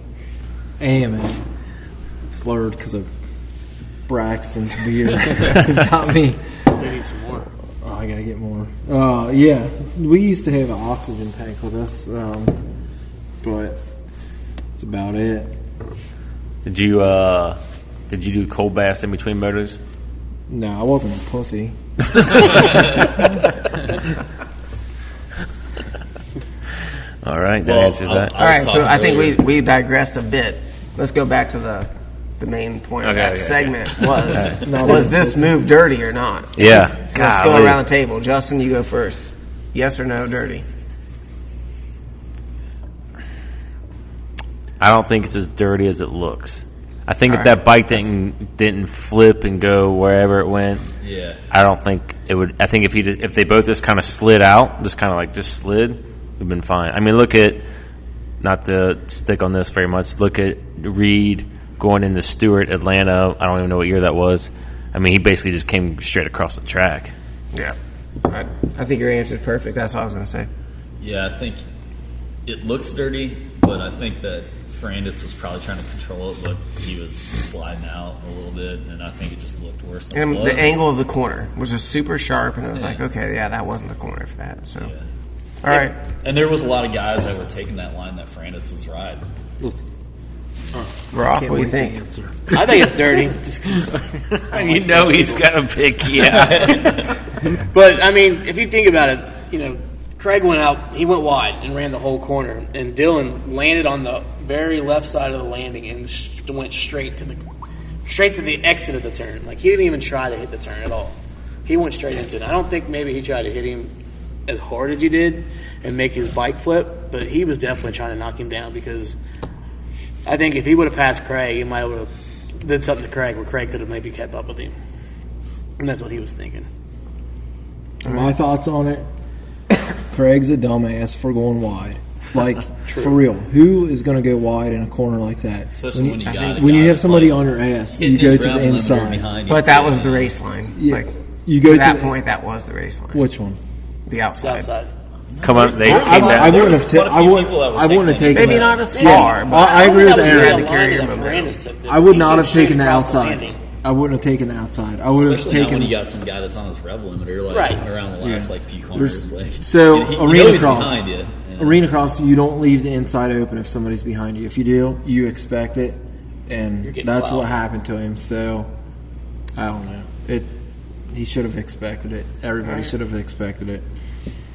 Slurred because of Braxton's beer. It's got me. We need some more. Oh, I gotta get more. Yeah, we used to have an oxygen tank with us, but that's about it. Did you do cold baths in between motos? No, I wasn't a pussy. All right, that answers that. All right, so I think we digressed a bit. Let's go back to the main point of that segment. Was this move dirty or not? Yeah. So let's go around the table. Justin, you go first. Yes or no, dirty? I don't think it's as dirty as it looks. I think if that bike didn't flip and go wherever it went, I don't think it would. I think if they both just kind of slid out, just slid, it'd been fine. I mean, look at, not to stick on this very much, look at Reed going into Stewart, Atlanta. I don't even know what year that was. I mean, he basically just came straight across the track. Yeah. I think your answer is perfect. That's what I was going to say. Yeah, I think it looks dirty, but I think that Ferrandis was probably trying to control it, but he was sliding out a little bit, and I think it just looked worse than and it was. The angle of the corner was just super sharp, and it was like, okay, that wasn't the corner for that. So, all right. And there was a lot of guys that were taking that line that Ferrandis was riding. Roth, what do you think? I think it's dirty. Just 'cause You know he's got a pick, But, I mean, if you think about it, Craig went out, he went wide and ran the whole corner, and Dylan landed on the very left side of the landing and went straight to the exit of the turn. Like, he didn't even try to hit the turn at all. He went straight into it. I don't think maybe he tried to hit him as hard as he did and make his bike flip, but he was definitely trying to knock him down, because I think if he would have passed Craig, he might have did something to Craig where Craig could have maybe kept up with him. And that's what he was thinking. My thoughts on it: Craig's a dumbass for going wide. Like, for real, who is going to go wide in a corner like that? Especially when you have somebody on your ass, you go to the inside. But that was the race line. Yeah. Like, you go to that point, that was the race line. Which one? The outside. Come on, they came I down. wouldn't have taken. Maybe not as far, but I agree with Aaron. I would not have taken the outside. I wouldn't have taken the outside. I would have Especially taken. when you got some guy that's on his rev limiter, around the last few corners. So arena cross, behind you. Arena cross, you don't leave the inside open if somebody's behind you. If you do, you expect it, and that's what happened to him. So I don't know. He should have expected it. Everybody should have expected it.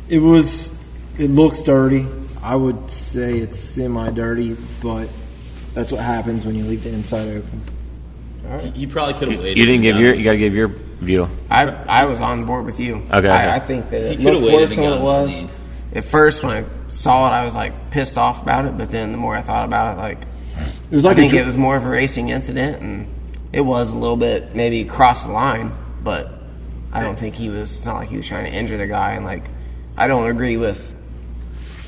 It looks dirty. I would say it's semi-dirty, but that's what happens when you leave the inside open. You probably could have waited. You didn't give you got to give your view. I was on board with you. Okay. I think that it looked worse than what it was. At first, when I saw it, I was pissed off about it. But then, the more I thought about it, it was more of a racing incident, and it was a little bit maybe across the line. But I don't think it's not like he was trying to injure the guy. And I don't agree with.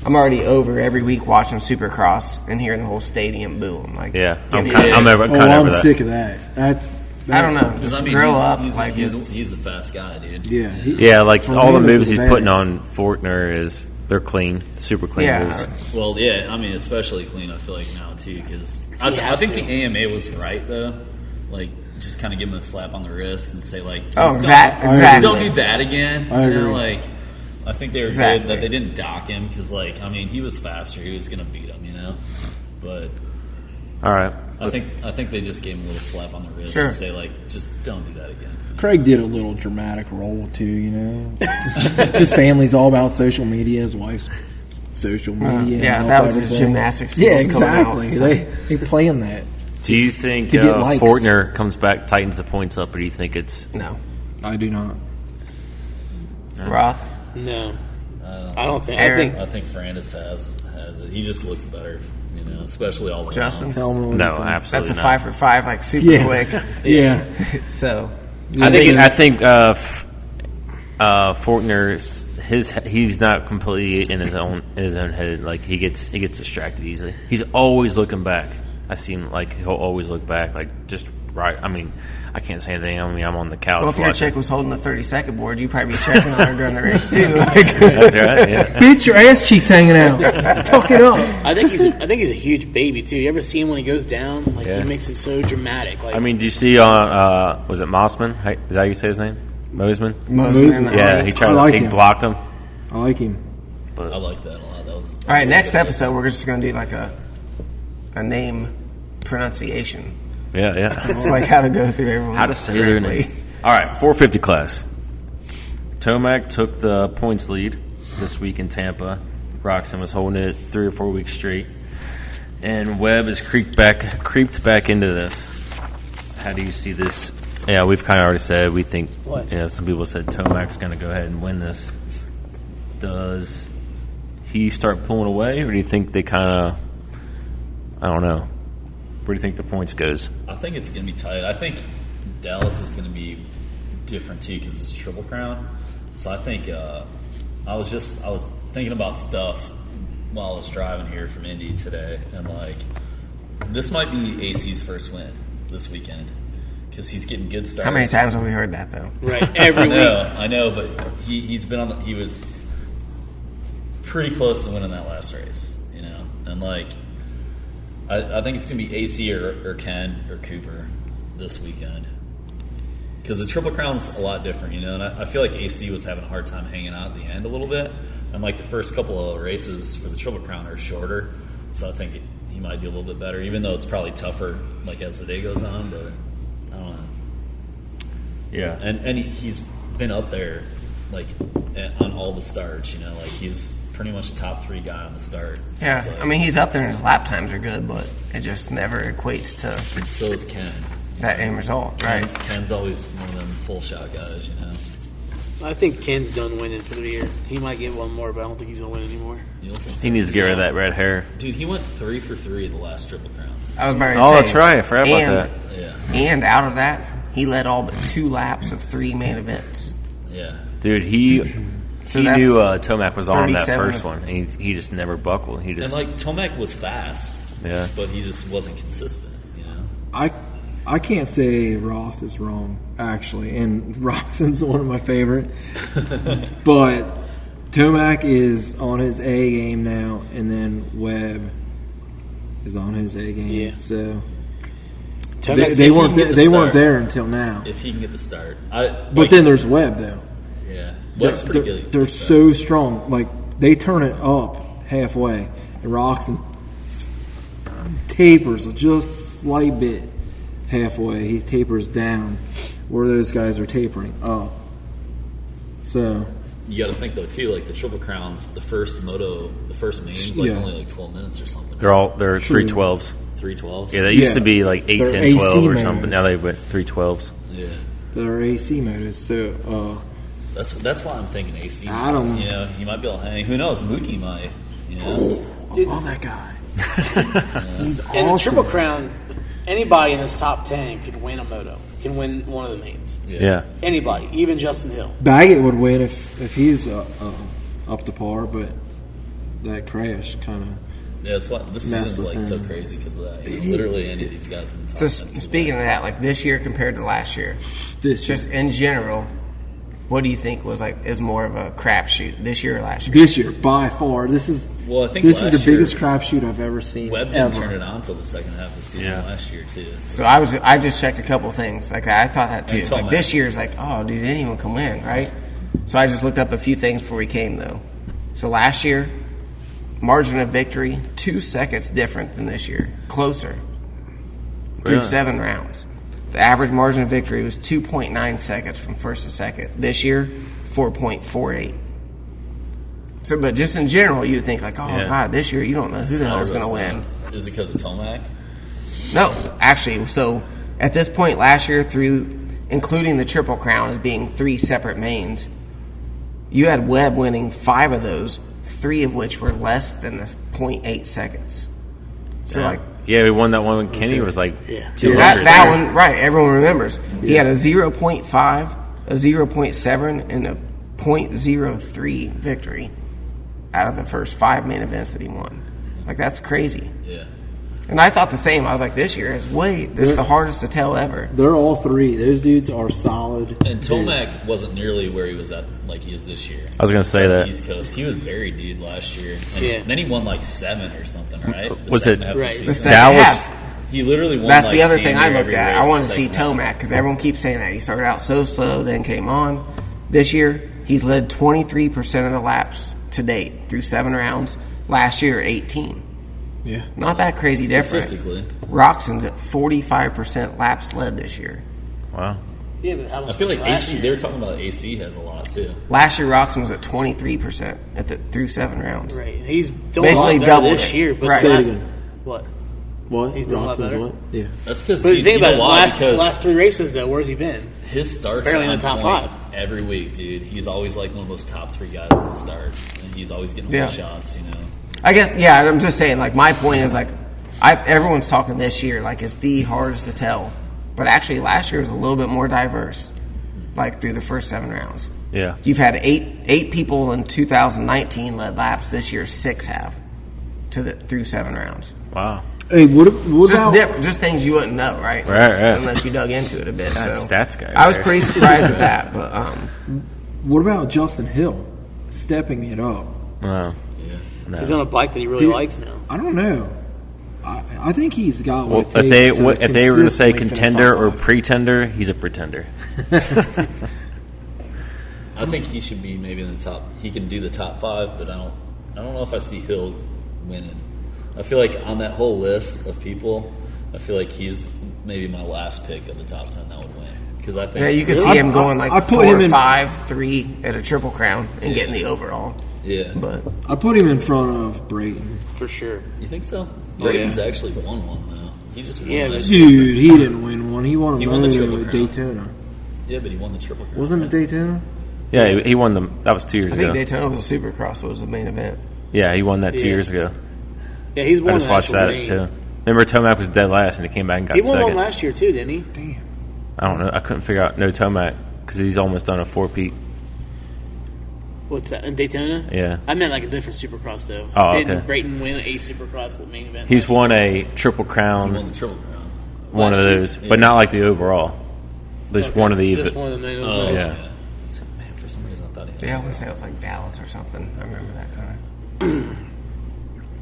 I'm already over every week watching Supercross and hearing the whole stadium boo. I'm like, I'm over that. Sick of that. I don't know. Just grow up. He's a fast guy, dude. Yeah. All the moves he's putting on Fortner they're clean, super clean moves. Well, yeah, I mean, especially clean. I feel like now too, because I think the AMA was right though. Just kind of give him a slap on the wrist and say exactly. Just don't do that again. I agree. I think they were Exactly. good that they didn't dock him because, like, I mean, he was faster. He was going to beat him, you know. But All right. I think they just gave him a little slap on the wrist Sure. and say, like, just don't do that again. Craig did a little dramatic role too, you know. His family's all about social media. His wife's social media. Yeah, and that all was his everything. gymnastics Yeah, skills coming out, exactly. so. They play in that. Do you think To get likes. Fortner comes back, tightens the points up, or do you think it's No. I do not. Roth? No, I don't think. Aaron? I I think Ferrandis has it. He just looks better, you know, especially all the Justin? Tell me what no? you think. Absolutely That's a not. 5 for 5, like super Yeah. quick. Yeah. So, I think Fortner, he's not completely in his own head. Like he gets distracted easily. He's always looking back. I see him like he'll always look back, like just right. I mean, I can't say anything. I mean, I'm on the couch. well, if your watching. chick was holding the 30-second board, you'd probably be checking on her during the race, too. Like, That's right. Yeah. Bitch, your ass cheeks hanging out. Tuck it up. I think he's a huge baby too. You ever see him when he goes down? Like Yeah. he makes it so dramatic. Like I mean, did you see on was it Mossman? Is that how you say his name? Mosman? Mosman. Yeah, he tried. I like he him. blocked him. I like him. I like that a lot. That was All right, next episode, we're just going to do like a name pronunciation. Yeah. It's like how to go through everyone. How to say their correctly. name. All right, 450 class. Tomac took the points lead this week in Tampa. Roxon was holding it 3 or 4 weeks straight. And Webb has creeped back into this. How do you see this? Yeah, we've kind of already said we think, What? some people said Tomac's going to go ahead and win this. Does he start pulling away, or do you think they kind of, I don't know. Where do you think the points goes? I think it's going to be tight. I think Dallas is going to be different too because it's Triple Crown. So I think I was thinking about stuff while I was driving here from Indy today, and like this might be AC's first win this weekend because he's getting good starts. How many times have we heard that, though? right every week. I know, but he was pretty close to winning that last race, you know, and like. I think it's going to be AC or Ken or Cooper this weekend. Because the Triple Crown's a lot different, you know, and I feel like AC was having a hard time hanging out at the end a little bit. And, like, the first couple of races for the Triple Crown are shorter, so I think he might do a little bit better, even though it's probably tougher, like, as the day goes on, but I don't know. Yeah. And he's been up there, like, on all the starts, you know, like, he's pretty much a top 3 guy on the start. it Yeah, seems like. I mean, he's up there and his lap times are good, but it just never equates to And so is Ken. that end result, right? Ken's always one of them full shot guys, you know. I think Ken's done winning for the year. He might get one more, but I don't think he's gonna win anymore. You don't think so? He needs to get rid of that red hair. Dude, he went 3 for 3 at the last Triple Crown. I was about to Oh, say. that's right. I forgot about that. Yeah, And out of that, he led all but 2 laps of 3 main events. yeah. Dude, he So he that's knew Tomac was on that 37. first one, and he just never buckled. He And just like Tomac was fast, Yeah. but he just wasn't consistent, you know. I can't say Roth is wrong, actually, and Roxon's one of my favorite. But Tomac is on his A game now, and then Webb is on his A game. Yeah. So Tomac's- they if weren't he can get the they weren't start. there until now. If he can get the start, But then there's Webb though. yeah, Webb's pretty They're, good. they're so strong. Like they turn it up halfway, and Roxon tapers just a slight bit halfway. He tapers down, where those guys are tapering up. So You got to think though too, like the Triple Crowns, the first main's like Yeah. only like 12 minutes or something. they're True. 312s. 312s. Yeah, they used Yeah. to be like 8, They're 10, AC 12 or motors. something. Now they went 312s. Yeah. they're AC motors. So That's why I'm thinking AC. I don't- You know, he might be able to hang. Who knows? Mookie might. You know. I love that guy. He's awesome. In the Triple Crown, anybody in this top 10 could win a moto, can win one of the mains. Yeah. Anybody, even Justin Hill. Baggett would win if he's up to par, but that crash kind of. Yeah, that's why this Mess season's with like so him. crazy because of that. You know, literally, any of these guys in the top. So 10. speaking of that, like this year compared to last year, This year. just in general, what do you think is more of a crapshoot this year or last year? This year, by far, this is Well, I think this is last the biggest year, crapshoot I've ever seen. Webb didn't ever. turn it on until the second half of the season Yeah. last year too. So I just checked a couple things. Like I thought that too. And Like Tomac. this year's like, oh, dude, anyone can win, right? So I just looked up a few things before we came, though. So last year, margin of victory, 2 seconds different than this year. Closer. Through 7 rounds. The average margin of victory was 2.9 seconds from first to second. This year, 4.48. So, but just in general, you think like, oh, God, this year you don't know who the hell is going to win. Is it because of Tomac? No, actually. So at this point last year, through including the Triple Crown as being 3 separate mains, you had Webb winning 5 of those, 3 of which were less than 0.8 seconds. So like, yeah, we won that one when Kenny was like 200. that one, right? Everyone remembers. He had a 0.5, a 0.7, and a 0.03 victory out of the first 5 main events that he won. Like, that's crazy. Yeah. And I thought the same. I was like, this year is this is the hardest to tell ever. They're all 3. Those dudes are solid. And Tomac wasn't nearly where he was at like he is this year. I was going to say that. East Coast. He was buried, dude, last year. And then he won like 7 or something, right? Was it? The second Dallas? half. He literally won. That's like the other damn thing I near looked every at. race I wanted to the see second half. Tomac because everyone keeps saying that. He started out so slow, then came on. This year, he's led 23% of the laps to date through 7 rounds. Last year, 18. Yeah. Not that crazy different. Statistically. Roxon's at 45% laps led this year. Wow. Yeah, but how much I feel like was last AC. year? They were talking about AC has a lot too. Last year, Roxon was at 23% through 7 rounds. Right. He's doing Basically a lot better doubled this it. year, but Right. Say it last, again. what? What? He's doing a lot Roxon's better. what? Yeah. That's because But dude, think you know about it, why? the Because last 3 races, though, where's he been? his starts Barely are in the on top point 5. every week, dude. He's always like one of those top 3 guys in the start, and he's always getting Yeah. whole shots. You know. I guess, yeah, I'm just saying, like, my point is, like, everyone's talking this year like it's the hardest to tell. But actually, last year was a little bit more diverse, like, through the first 7 rounds. Yeah. You've had eight people in 2019 led laps. This year, 6 have through 7 rounds. Wow. Hey, what Just about different, just things you wouldn't know, right? Right. Unless you dug into it a bit. God, So stats guy I was right pretty surprised at that, but what about Justin Hill stepping it up? Wow. Yeah. He's on a bike that he really Dude, likes now. I don't know. I think he's got Well, what it if takes they were going to say consistently finish contender top or 5. pretender, he's a pretender. I think he should be maybe in the top. He can do the top 5, but I don't know if I see Hill winning. I feel like on that whole list of people, I feel like he's maybe my last pick of the top 10 that would win. Because I think yeah, you could see him going like I put 4, him in- 5, 3 at a Triple Crown and getting the overall. Yeah, But I put him in front of Brayton. For sure. you think so? Oh, Brayton's actually won one though. He just won Yeah, last year. Dude, he didn't win one. He won a He won the moto Triple at Crown. Daytona. Yeah, but he won the Triple Crown. Wasn't it Daytona? Yeah, he won them. That was 2 years I think ago. Daytona was a Supercross. Was the main event. Yeah, he won that 2 Yeah. years ago. Yeah, he's won I just watched that too. Remember, Tomac was dead last, and he came back and got He won second. one last year, too, didn't he? Damn. I don't know. I couldn't figure out. No Tomac because he's almost done a 4-peat. What's that? In Daytona? Yeah. I meant like a different Supercross, though. Oh, Didn't okay. Brayton win a Supercross at the main event? He's last year? won a Triple He Crown, won the Triple Crown. one of last year. those, but not like the overall. Just Okay. one of the. Just one of the main Oh, events. yeah. Man, for some reason I thought he. Yeah, I want to say it was like Dallas or something. I remember that kind of.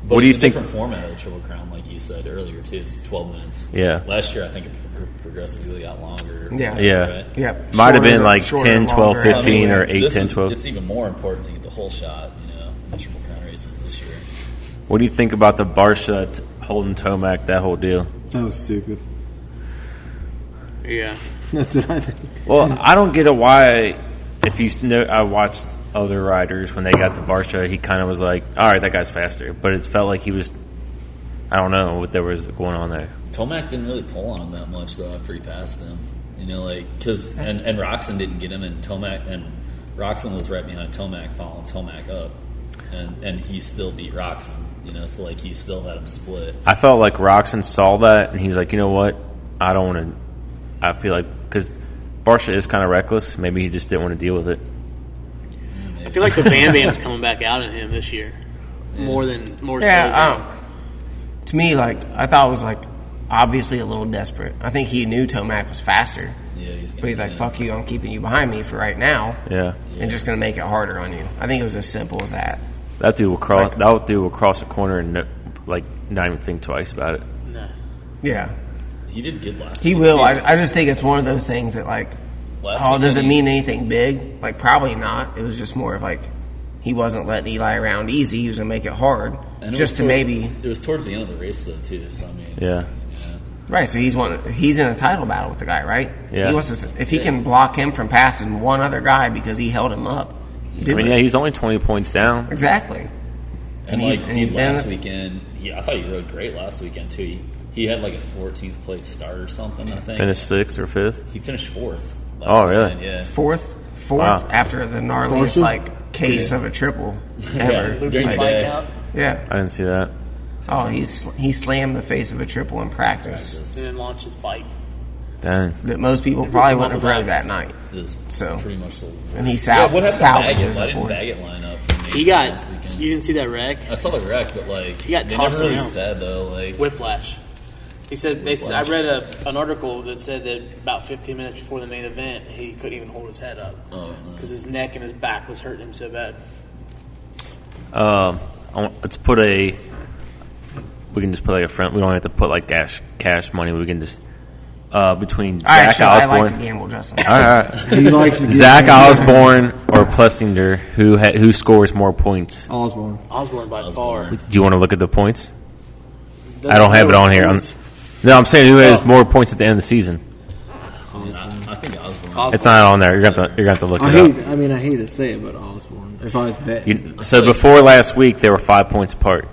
But What do you it's a think- Different format of the Triple Crown, like you said earlier too. It's 12 minutes. Yeah. Last year, I think it progressively got longer. Yeah. Yeah. Right? Yep. Might have been Shorter, like shorter, 10, 12, longer. 15, or 8, This 10, is- 12. It's even more important to get the whole shot, you know, in the Triple Crown races this year. What do you think about the Barsha holding Tomac, that whole deal? That was stupid. Yeah. That's what I think. Well, I don't get it why, if you know, I watched other riders when they got to Barsha, he kind of was like, all right, that guy's faster. But it felt like he was, I don't know what there was going on there. Tomac didn't really pull on him that much though after he passed him. You know, like because and Roxon didn't get him, and Roxon was right behind Tomac, following Tomac up, and he still beat Roxon. You know, so like he still had him split. I felt like Roxon saw that, and he's like, you know what? I don't want to. I feel like, because Barsha is kind of reckless, maybe he just didn't want to deal with it. I feel like the Bam Bam's coming back out in him this year. More so. Yeah, to me, like, I thought it was, like, obviously a little desperate. I think he knew Tomac was faster. Yeah, But he's like, fuck you, I'm keeping you behind me for right now. Yeah. And just going to make it harder on you. I think it was as simple as that. That dude will cross a corner and, not even think twice about it. No. Yeah. He did good last. He week. will. I just think it's one of those things that, like, does it mean anything big? Like, probably not. It was just more of like he wasn't letting Eli around easy. He was going to make it hard just to maybe. It was towards the end of the race, though, too. So, I mean. Yeah. Right, so he's in a title battle with the guy, right? Yeah. He wants to, if he can block him from passing one other guy because he held him up. He's only 20 points down. Exactly. And dude, last weekend, I thought he rode great last weekend too. He had like a 14th place start or something. I think Finished 6th or 5th. He finished 4th. Oh, really? Weekend, yeah. Fourth Wow. after the gnarliest case of a triple ever. Yeah, during the day. Yeah. I didn't see that. Oh, he slammed the face of a triple in practice. And then launched his bike. Dang. That most people probably wouldn't have rode that night. So pretty much the worst. And he what happened to Baggett? salvages Why it didn't for Baggett line up? You didn't see that wreck? I saw the wreck, but he got they tossed never really around. said though. Like Whiplash. He said I read an article that said that about 15 minutes before the main event, he couldn't even hold his head up because his neck and his back was hurting him so bad. Let's put a. We can just put like a front. We don't have to put like cash money. We can just between Zach Osborne. I like to gamble, Justin. All right. He likes to Zach Osborne or Plessinger, who scores more points? Osborne. Osborne by far. Do you want to look at the points? I don't have it on here. No, I'm saying who has more points at the end of the season. I think Osborne. It's not on there. You're gonna have to look it up. I hate to say it, but Osborne. If I was betting, So before last week, they were 5 points apart.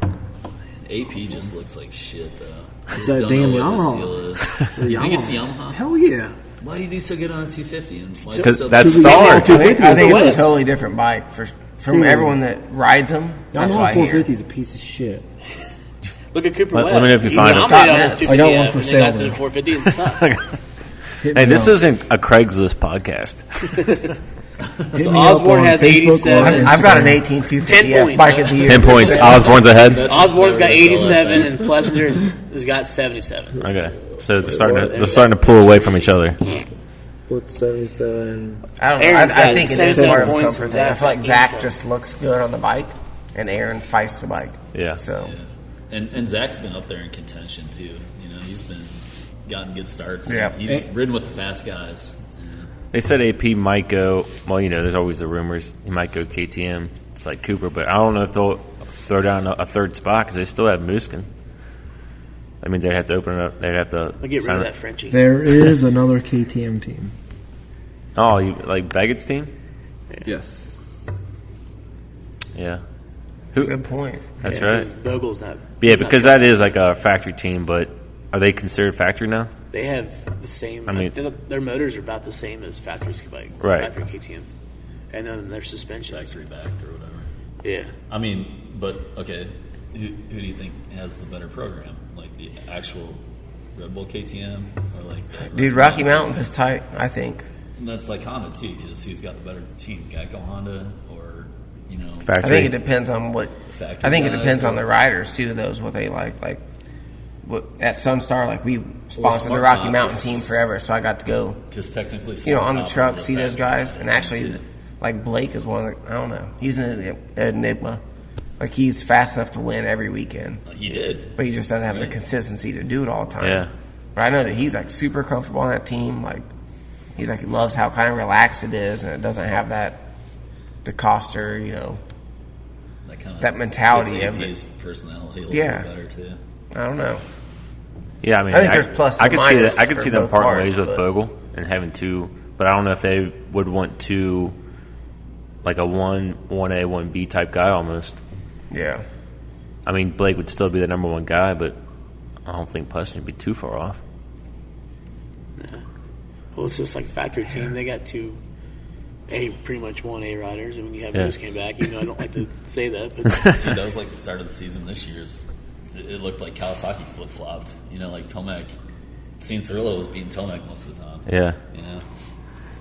AP just looks like shit though. it's that damn Yamaha. You think it's Yamaha? Hell yeah. Why do you do so good on a 250? Because that's Star. Star. I think it's a totally different bike from everyone that rides them. That's what Yamaha I hear. 450 is a piece of shit. Look at Cooper Let Webb. me know if you find it. Scott Metz. I got one for and sale, then got to the though. 450 and sucked. Hey, this isn't a Craigslist podcast. Hit So me up Osborne on has Facebook or 87. I've got an Instagram. 18 10 250 points. bike of the year. 10 points. Osborne's ahead. Osborne's got That's 87 and Plessinger has got 77. Okay, so they're starting to pull away from each other. What's 77? I don't know. Aaron's I got think it is 77 part of a points comfort and thing. I Zach's feel like got Zach 87. just looks good on the bike, and Aaron fights the bike. Yeah. So And Zach's been up there in contention too. You know, he's been gotten good starts. Yeah. He's ridden with the fast guys. They said AP might go. Well, there's always the rumors he might go KTM. It's like Cooper, but I don't know if they'll throw down a third spot because they still have Muskin. That means they'd have to open it up. They'd have to I'll get rid sign of it. that Frenchie. There is another KTM team. Oh, you like Baggett's team? Yes. Yeah. good point. That's Yeah, right. 'cause Bogle's not. Yeah, he's not because driving. that is like a factory team, but are they considered factory now? They have the same. I mean- their motors are about the same as factory Right. factory KTM, and then their suspension. Factory backed or whatever. Yeah, I mean, but okay, who do you think has the better program? Like the actual Red Bull KTM or like the Dude, Rocky Mountains is tight, I think. And that's like Honda too, because who's got the better team, Geico Honda or Factory. I think it depends on what. Factory I think it guys depends on or- the riders too. Those what they like. Like at Sunstar, like we sponsored the Smart Rocky Top Mountain is- team forever, so I got to go. Because technically, On the Smart Top truck, is a see those factory guys, and team, actually, too. like Blake is one of the. I don't know. He's an enigma. Like he's fast enough to win every weekend, He did. but he just doesn't have the consistency to do it all the time. Yeah. But I know that he's like super comfortable on that team. Like he's like he loves how kind of relaxed it is, and it doesn't have that DeCoster, That kind of that mentality fits of it. AP's personality a little Yeah. bit better too. I don't know. Yeah, I mean, I think there's plus I and could see minus that. I could for see them both parting parts, ways with but- Bogle and having two, but I don't know if they would want two, like a 1A, 1B type guy almost. Yeah. I mean, Blake would still be the number one guy, but I don't think Plessin would be too far off. well, it's just like factory team. They got two pretty much 1A riders, and when you have Yeah. Moose came back, I don't like to say that, but Dude, that was like the start of the season this year. It looked like Kawasaki flip flopped. Like Tomac, Cianciarulo was beating Tomac most of the time. Yeah.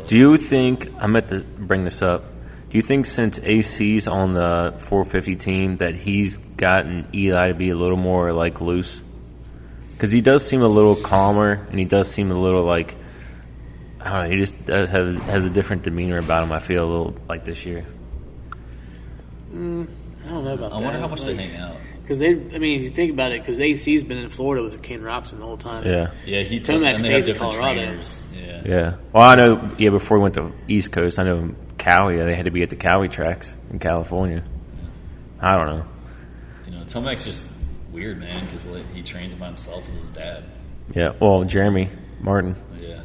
Do you think I meant to bring this up? Do you think since AC's on the 450 team that he's gotten Eli to be a little more like loose? Because he does seem a little calmer, and he does seem a little like I don't know. He just has a different demeanor about him. I feel a little like this year. I don't know about that. I wonder how much they hang out. Because if you think about it, because AC's been in Florida with Ken Roxon the whole time. Yeah. Yeah, he Tomac and they have stays in different Colorado. trainers. Yeah. Yeah. Well, I know. Yeah, before we went to East Coast, I know Cowie. They had to be at the Cowie tracks in California. I don't know. You know, Tomac's just weird, man, because he trains by himself with his dad. Yeah. Well, Jeremy Martin. Yeah.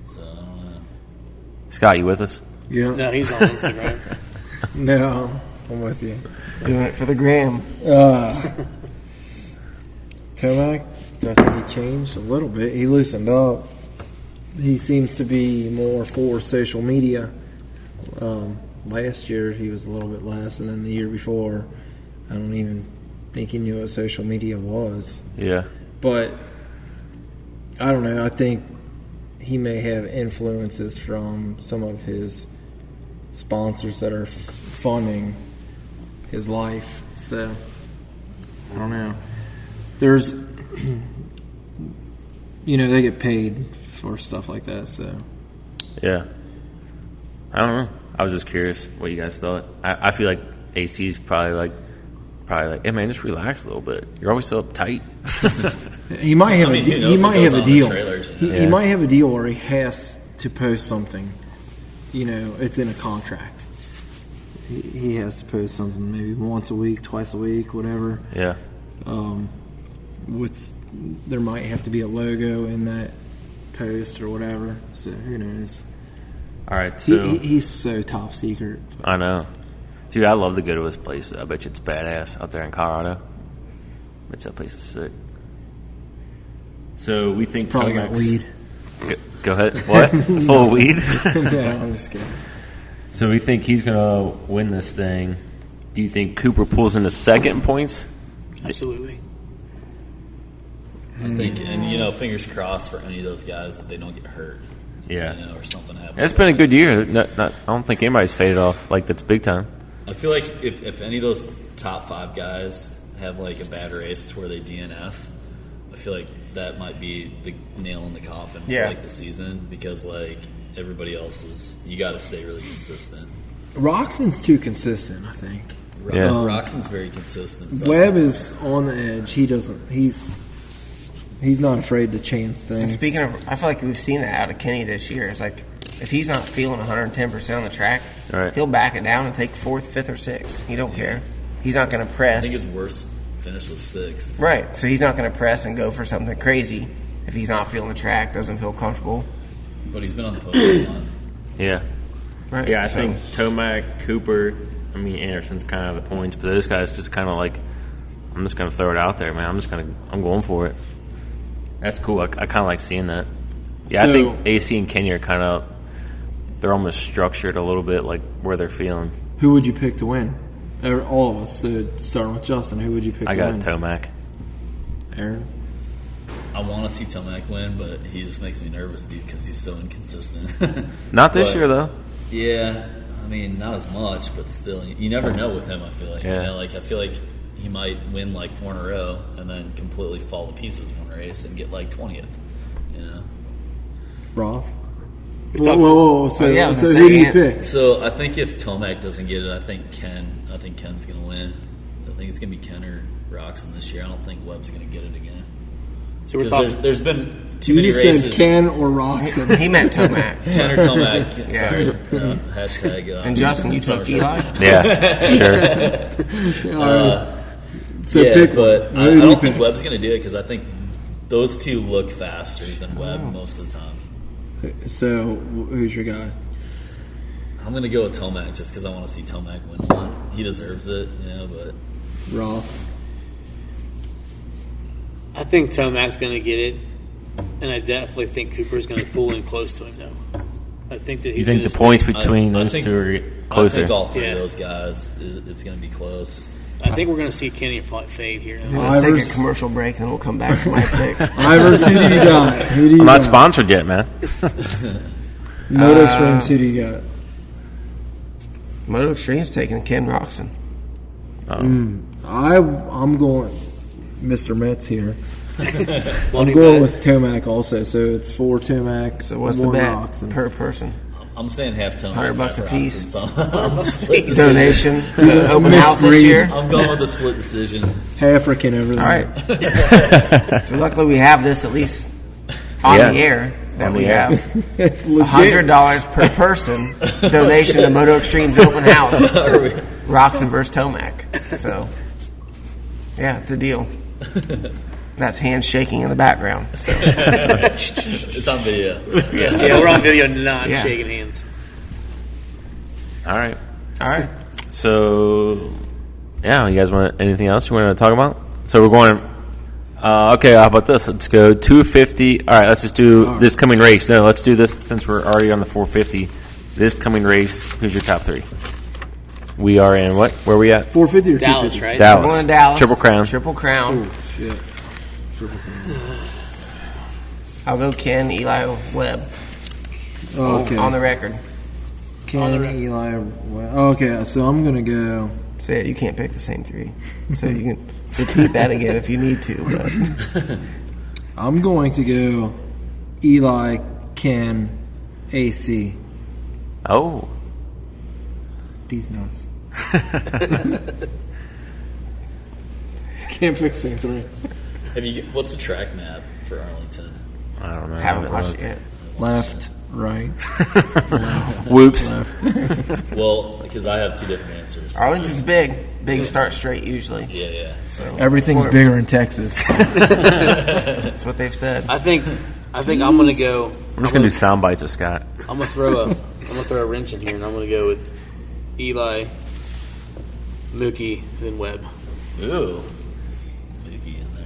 So I don't know. Scott, you with us? Yeah. No, he's on Instagram. No, I'm with you. Doing it for the gram. Tomac, I think he changed a little bit. He loosened up. He seems to be more for social media. Last year he was a little bit less, and then the year before, I don't even think he knew what social media was. Yeah. But I don't know. I think he may have influences from some of his sponsors that are funding his life. So I don't know. There's, they get paid for stuff like that. So Yeah. I don't know. I was just curious what you guys thought. I feel like AC's probably like, hey man, just relax a little bit. You're always so uptight. he might have he might have a deal. He Yeah. might have a deal where he has to post something. It's in a contract. He has to post something maybe once a week, twice a week, whatever. Yeah. There might have to be a logo in that post or whatever. So who knows? All right. So He's so top secret. I know. Dude, I love to go to his place. I bet you it's badass out there in Colorado. I bet that place is sick. So we think Probably got Tomac's- weed. Go ahead. What? Full of weed? Yeah, I'm just kidding. So we think he's going to win this thing. Do you think Cooper pulls into second in points? Absolutely. I think, and fingers crossed for any of those guys that they don't get hurt. Yeah. Or something happens. It's been a good year. I don't think anybody's faded off like that's big time. I feel like if any of those top 5 guys have like a bad race to where they DNF, I feel like that might be the nail in the coffin for like the season, because like everybody else you got to stay really consistent. Roxon's too consistent, I think. Yeah. Roxon's very consistent. So Webb is on the edge. He doesn't. He's not afraid to chance things. And speaking of, I feel like we've seen that out of Kenny this year. It's like if he's not feeling 110% on the track, Right. he'll back it down and take 4th, 5th, or 6th. He don't care. He's not going to press. I think his worst finish was 6th. Right. So he's not going to press and go for something crazy if he's not feeling the track, doesn't feel comfortable. But he's been on the podium a lot. Yeah. Right. Yeah, I So- think Tomac, Cooper, Anderson's kind of the points, but those guys just kind of like, I'm just going to throw it out there, man. I'm going for it. That's cool. I kind of like seeing that. Yeah, I So- think AC and Kenya are kind of, they're almost structured a little bit like where they're feeling. Who would you pick to win? All of us. So starting with Justin, who would you pick I to got win? Tomac. Aaron? I want to see Tomac win, but he just makes me nervous, dude, because he's so inconsistent. Not this But- year, though. Yeah, I mean, not as much, but still, you never know with him. I feel like, Yeah. I feel like he might win like 4 in a row and then completely fall to pieces one race and get like 20th. Roth? We're talking- Whoa. So, yeah, I was so gonna who do say you it. pick? So I think if Tomac doesn't get it, I think Ken's gonna win. I think it's gonna be Ken or Roxon this year. I don't think Webb's gonna get it again. So we're Because talking. there's been too You many said races. Ken or Roxon. He meant Tomac. Ken or Tomac. Yeah. Sorry. Hashtag. And Justin, you took Eli? Yeah, sure. So yeah, pick but one. I Who do you don't think pick? Webb's gonna do it because I think those two look faster than Webb most of the time. So who's your guy? I'm gonna go with Tomac just because I want to see Tomac win one. He deserves it, but Roth. I think Tomac's going to get it, and I definitely think Cooper's going to pull in close to him, though. I think that he's You think gonna the points between I those think- two are I closer? think all 3 Yeah. of those guys, it's gonna be close. I think we're going to see Kenny fade here. Let's take Ivers. a commercial break and we'll come back to my pick. Ivers, who do you got? Who do you I'm not got? sponsored yet, man. Moto Extremes, who do you got? Moto Extreme's taking Ken Roxon. I'm going Mr. Metz here. I'm Money going bets. with Tomac also, so it's 4 Tomac. So what's the 1 bet Roxon. per person? I'm saying half Tomac, $100 half a piece. Roxon, so split decision. Donation to open Mixed house this breed. year. I'm going with the split decision. African over there. All right. So luckily we have this at least on Yeah. the air. that On we the air. have. It's legit. $100 per person donation to Moto Extreme's open house. Roxon versus Tomac. So, yeah, it's a deal. That's hands shaking in the background. So, It's on video. Yeah, we're on video, not Yeah. shaking hands. All right. all right. So, yeah, you guys want anything else you want to talk about? So we're going. Okay, how about this? Let's go 250. All right, let's just do this coming race. No, let's do this since we're already on the 450. This coming race, who's your top 3? We are in what? Where are we at? 450 or Dallas, 250? right? Dallas. We're going to Dallas. Triple Crown. Triple Crown. Oh, shit. Triple Crown. I'll go Ken, Eli, Webb. Oh, okay. On the record. Ken, Eli. Okay, so I'm going to go. So yeah, you can't pick the same 3. So you can repeat that again if you need to. But I'm going to go Eli, Ken, AC. Oh. These nuts. Can't pick the same 3. What's the track map for Arlington? I don't know. haven't watched it yet. Left, right, Whoops. left. Well, because I have 2 different answers. Arlington's big. Big start straight usually. Yeah. So Everything's bigger in Texas. that's what they've said. I think I'm gonna go. I'm just going to do sound bites of Scott. I'm gonna throw a wrench in here, and I'm gonna go with Eli, Mookie, then Webb. Ooh. Mookie in there,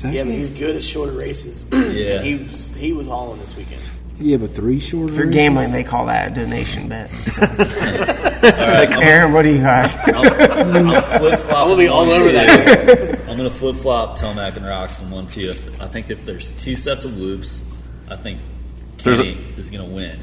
huh? Yeah, but he's good at shorter races. Yeah. he was hauling this weekend. Yeah, but 3 short If you're races? gambling, they call that a donation bet. So. All right, Aaron, what do you got? I'm flip-flop. I'm gonna be all over that. I'm going to flip-flop Tomac and Rocks in 1-2. I think if there's 2 sets of whoops, I think Kenny is going to win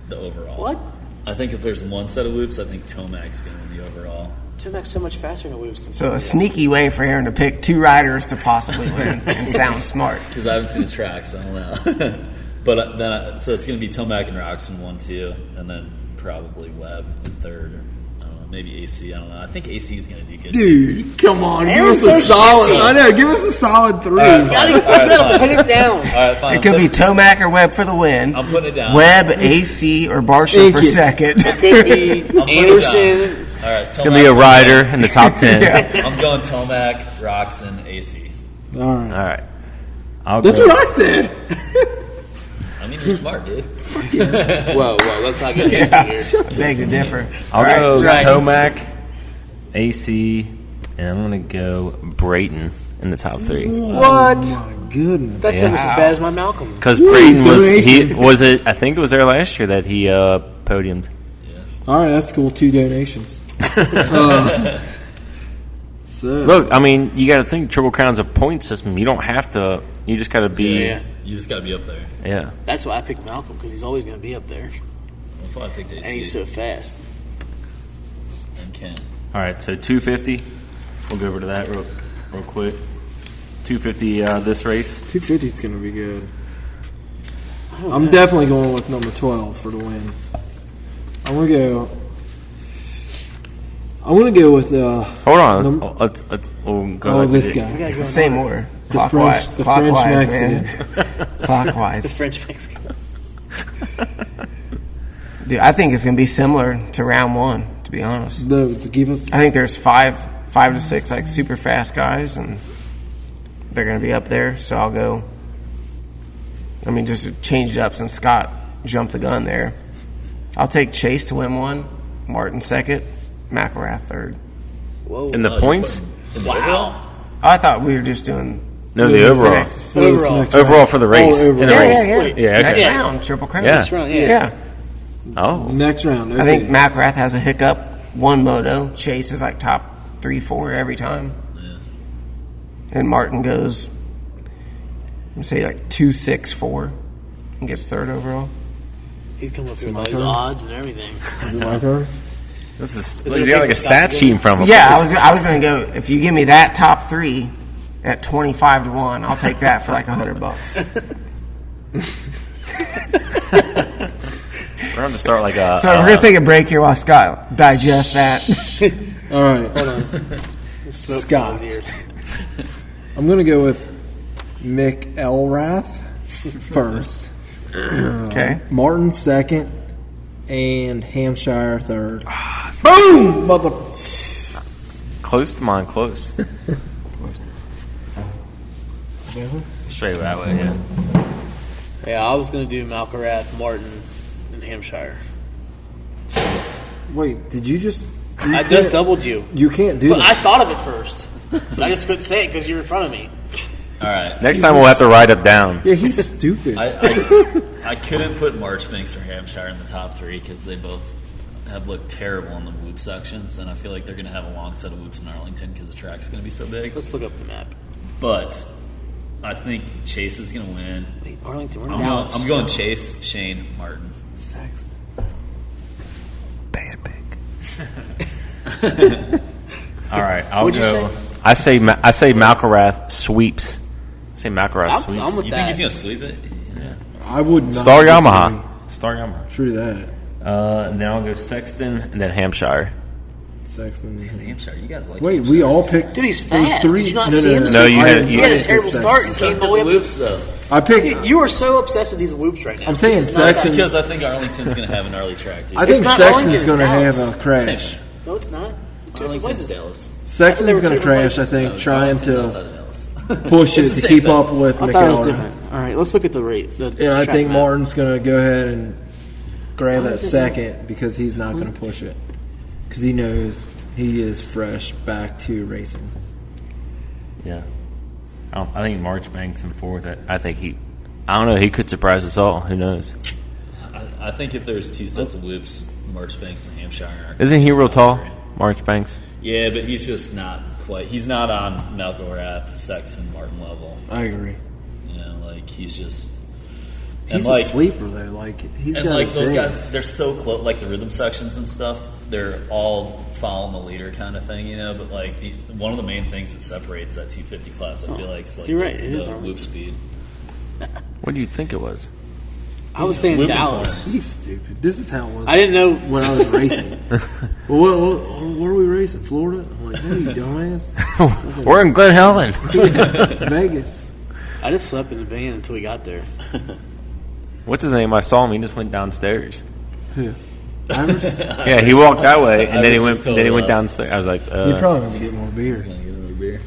the overall. What? I think if there's 1 set of whoops, I think Tomac's going to win the overall. Tomac's so much faster than Whoops. So a sneaky way for Aaron to pick 2 riders to possibly win and sound smart. Because I haven't seen the tracks, I don't know. But then, so it's going to be Tomac and Rocks in 1-2, and then probably Webb in 3rd. Or, I don't know, maybe AC. I don't know. I think AC is going to do good too. Dude, come on. Give Aaron's us a so solid. shitty. I know. Give us a solid 3. All right, You gotta pin it down. All right, fine. It could be Tomac or Webb for the win. I'm putting it down. Webb, AC, or Barsha for Thank you. second. Could be putting it Anderson. All right, It's going to be a rider in the top 10. I'm going Tomac, Rocks, and AC. All right. All right. I'll That's go. what I said. I mean, you're smart, dude. Whoa, let's not get hasty here. Beg to differ. I'll All right, go Jack. Tomac, AC, and I'm going to go Brayton in the top 3. What? My goodness. That's almost as bad as my Malcolm. Because Brayton donation. was it? I think it was there last year that he podiumed. All right, that's cool. 2 donations. So Look, I mean, you got to think Triple Crown's a point system. You don't have to. You just got to be. Yeah. You just got to be up there. Yeah. That's why I picked Malcolm, because he's always going to be up there. That's why I picked AC. And he's so fast. And Ken. All right, so 250. We'll go over to that real quick. 250 this race. 250 is going to be good. I'm definitely going with number 12 for the win. I'm going to go with Hold on. Let's we'll go like we this did. guy. It's the same order. The Clockwise. French Clockwise, Mexican. man. Clockwise. French Mexican. Dude, I think it's going to be similar to round 1, to be honest. Give us I think there's 5 to 6 like super fast guys, and they're going to be up there. So I'll go. I mean, just to change it up since Scott jumped the gun there. I'll take Chase to win 1, Martin 2nd, McElrath 3rd. Whoa. In the points? Wow. I thought we were just doing No, the overall. next, Overall. Overall for the race. overall. In the yeah, race. yeah, yeah. Yeah, Next okay. round, Triple Crown. Yeah. Next round, yeah. Yeah. Oh. next round. Okay. I think McElrath has a hiccup. 1 moto. Chase is like top 3, 4 every time. Yeah. And Martin goes, I'm say like 2, 6, 4, and gets 3rd overall. He's coming up here with all my these turn? odds and everything. Is it my turn? This is. it He's got like a stat sheet from him. Yeah, I was going to go. If you give me that top 3 at 25 to 1, I'll take that for like $100. We're going to start like a. So we're going to take a break here while Scott digests that. All right. Hold on. Smoke Scott. in his ears. I'm going to go with Mick Elrath first. Okay. Martin second, and Hampshire third. Boom! Mother. Close to mine, close. Straight that way, yeah. Yeah, I was going to do Malkorath, Martin, and Hampshire. Wait, did you just? I just doubled you. You can't do But I that. thought of it first. So I just couldn't say it because you're in front of me. All right. Next time we'll have to write it down. Yeah, he's stupid. I couldn't put Marchbanks or Hampshire in the top three because they both have looked terrible in the whoop sections, and I feel like they're going to have a long set of whoops in Arlington because the track's going to be so big. Let's look up the map. But I think Chase is going to win. Wait, Arlington, we're in Dallas. I'm going Chase, Shane, Martin. Sex. Bad pig. All right, I'll What'd you go. say? I say Malkorath sweeps. I say Malkorath sweeps. I'm with You that. think he's going to sweep it? Yeah. I would not. Star disagree. Yamaha. Star Yamaha. True that. And then I'll go Sexton and then Hampshire. Sexton. Man, Hampshire, you guys like Wait, Hampshire. we all picked. Dude, he's there was fast. Did you not see him? No, you had- He had a I terrible picked start and Sexton. came all the way up. whoops, though. I picked. Dude, you are so obsessed with these whoops right now. I'm saying It's not Sexton. Because I think Arlington's going to have an early track, dude. I think It's not Sexton's Arlington, going to it's have Dallas. a crash. Same. No, it's not. Two different Arlington's places. Dallas. Sexton's They were going to two crash. I different think, No, trying Arlington's to outside of Dallas. push it It's the to same keep thing. up with I thought it was McElroy. different. All right, let's look at the rate. The Yeah, I track think map. Martin's going to go ahead and grab that second because he's not going to push it because he knows he is fresh back to racing. Yeah. I think Marchbanks in fourth. I think I don't know. He could surprise us all. Who knows? I think if there's two sets of whoops, Marchbanks and Hampshire are. Isn't he real tall, Marchbanks? Yeah, but he's just not quite. He's not on Malkorath, Sexton, Martin level. I agree. You know, like he's just. He's a sleeper though. Like he's And got like his those days. guys, they're so close. Like the rhythm sections and stuff, they're all following the leader kind of thing, you know. But like one of the main things that separates that 250 class, I feel like, is like You're right, it is the Arlington. whoop speed. What do you think it was? I was saying Whooping Dallas. corners. He's stupid. This is how it was. I didn't know. when I was racing. Well, where are we racing? Florida? I'm like, no, you dumbass. We're in Glen Helen. Vegas. I just slept in the van until we got there. What's his name? I saw him. He just went downstairs. Who? Ivers? Yeah, he walked that way, and then he Ivers went. just told Then he went us. downstairs. I was like, He probably wants to get more beer. Gonna get another beer.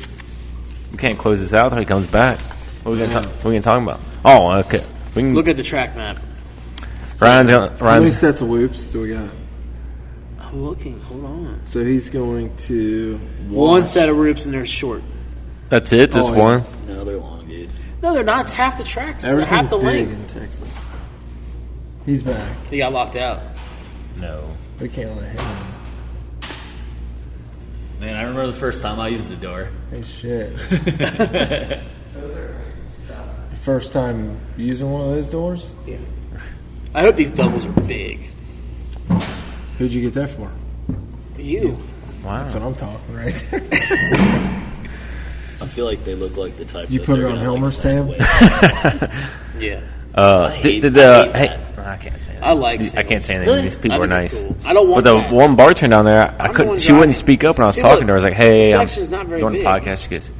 we can't close this out until he comes back. What are we gonna talk about? Oh, okay. We can. Look at the track map. Ryan's gonna. How many Ryan's. sets of whoops do we got? I'm looking. Hold on. So he's going to One set of whoops and they're short. That's it. Just Oh, yeah. one. No, they're long, dude. No, they're not. It's half the tracks. They're Everything's half the big length. in Texas. He's back. He got locked out. No. We can't let him Man, I remember the first time I used the door. in. Hey, shit. First time using one of those doors? Yeah. I hope these doubles are big. Who'd you get that for? You. Wow. That's what I'm talking right there. I feel like they look like the type. You that put they're it on gonna, like, Helmer's send tab? away. Yeah. Did I the hate hey? that. I can't say that. I like I can't say anything. Really? These people I are think they're nice. cool. I don't want But the that. one bartender down there, I I'm the couldn't. one She driving. wouldn't speak up when I was See, talking look, to her. I was like, "Hey, the I'm section's not very doing a big. podcast." She goes,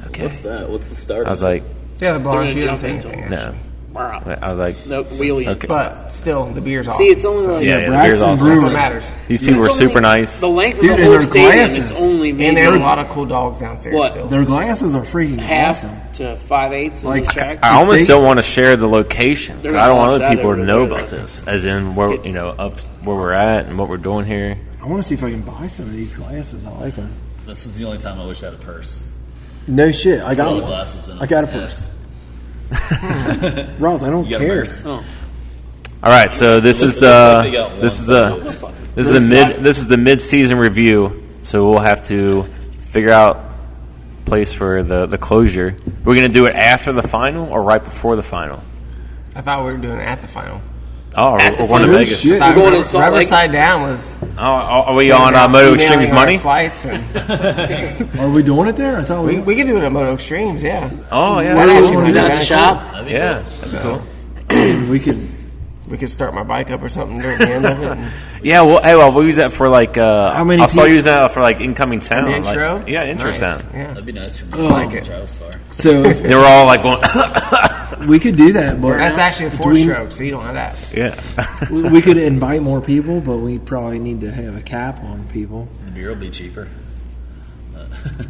"Okay." What's that? What's the start? I was like, Yeah, the blonde. They're She gonna didn't say jump into anything. "No." Wow. I was like, Nope, wheelie. Okay. But still, the beer's awesome. See, it's only like "Yeah, the Braxton beer's awesome." Brewer That's what matters. These people were It's only super nice. The length Dude, of the and whole their stadium, glasses. it's only maybe And there are a lot of cool dogs downstairs What? still. Their glasses are freaking half awesome. to 5/8 Like, of the track. I almost they- don't want to share the location. 'Cause They're I don't gonna want watch other that people to over know there. about this, as in where up where we're at and what we're doing here. I want to see if I can buy some of these glasses. I like them. This is the only time I wish I had a purse. No shit. I got All the one. glasses in it. I got a Yeah. purse. Roth, I don't You got a care. purse? Oh. All right, so this Looks is like they got the one this is set the of whoops. this is the mid-season review. So we'll have to figure out place for the closure. We're gonna do it after the final or right before the final. I thought we were doing it at the final. Oh, At the we're going to final? Vegas. Shit. Thought going to Salt Lake? Rubberside Down was. Oh, are we on Moto Extremes emailing our money? Flights and Are we doing it there? I thought we can do it at Moto Extremes, yeah. Oh yeah, Where that's do cool. you wanna Is do that that? the shop? That'd be Yeah, cool. that'd be cool. we could. We could start my bike up or something during the end of it. And Yeah, well, hey, we'll use that for like. How many I'll start people- using that for like incoming sound. the intro? Like, yeah, intro Nice, sound. Yeah. That'd be nice for me. Oh. I like it. Drive as far. So if, They were all like going. We could do that, but That's actually a do 4-stroke, so you don't have that. Yeah. we could invite more people, but we probably need to have a cap on people The beer will be cheaper.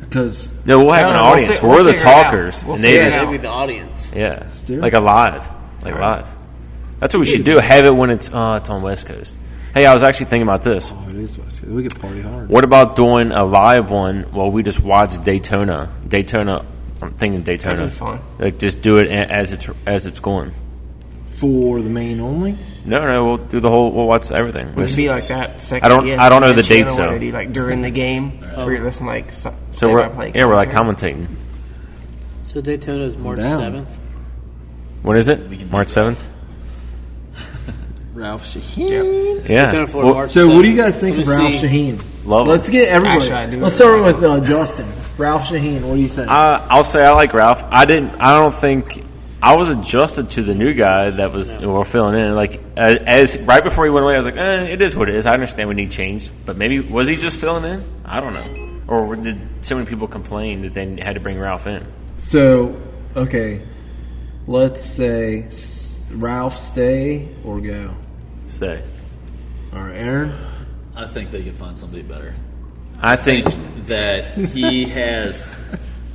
because No, we'll have No, an no, audience. we'll We're the figure it out. talkers. We'll And they figure it just, out. Maybe the audience. yeah. do it. Like a live. Live. That's what we should do. Have it when it's on West Coast. Hey, I was actually thinking about this. it is West Coast. We could party hard. What about doing a live one while we just watch Daytona? I'm thinking Daytona. That'd be fun. Like just do it as it's going. For the main only? No, we'll do the whole. We'll watch everything. Would it be like that second I don't know the ESPN dates, channel though. where they do, like during the game, where you're listening like So play-by-play we're like commentary. commentating. So Daytona is March down. 7th. When is it? can March make that. 7th. Ralph Shaheen. Yeah. Daytona, Florida, March So, what do you 7th. guys think Let of me Ralph see. Shaheen? Love him. Let's get everybody. Actually, I do Let's really start with Justin. Ralph Shaheen. What do you think? I'll say I like Ralph. I don't think I was adjusted to the new guy that was we're filling in. Like as right before he went away, I was like, it is what it is. I understand we need change, but maybe was he just filling in? I don't know. Or did so many people complain that they had to bring Ralph in? So, okay, let's say Ralph stay or go. Stay. All right, Aaron. I think they could find somebody better. I think That he has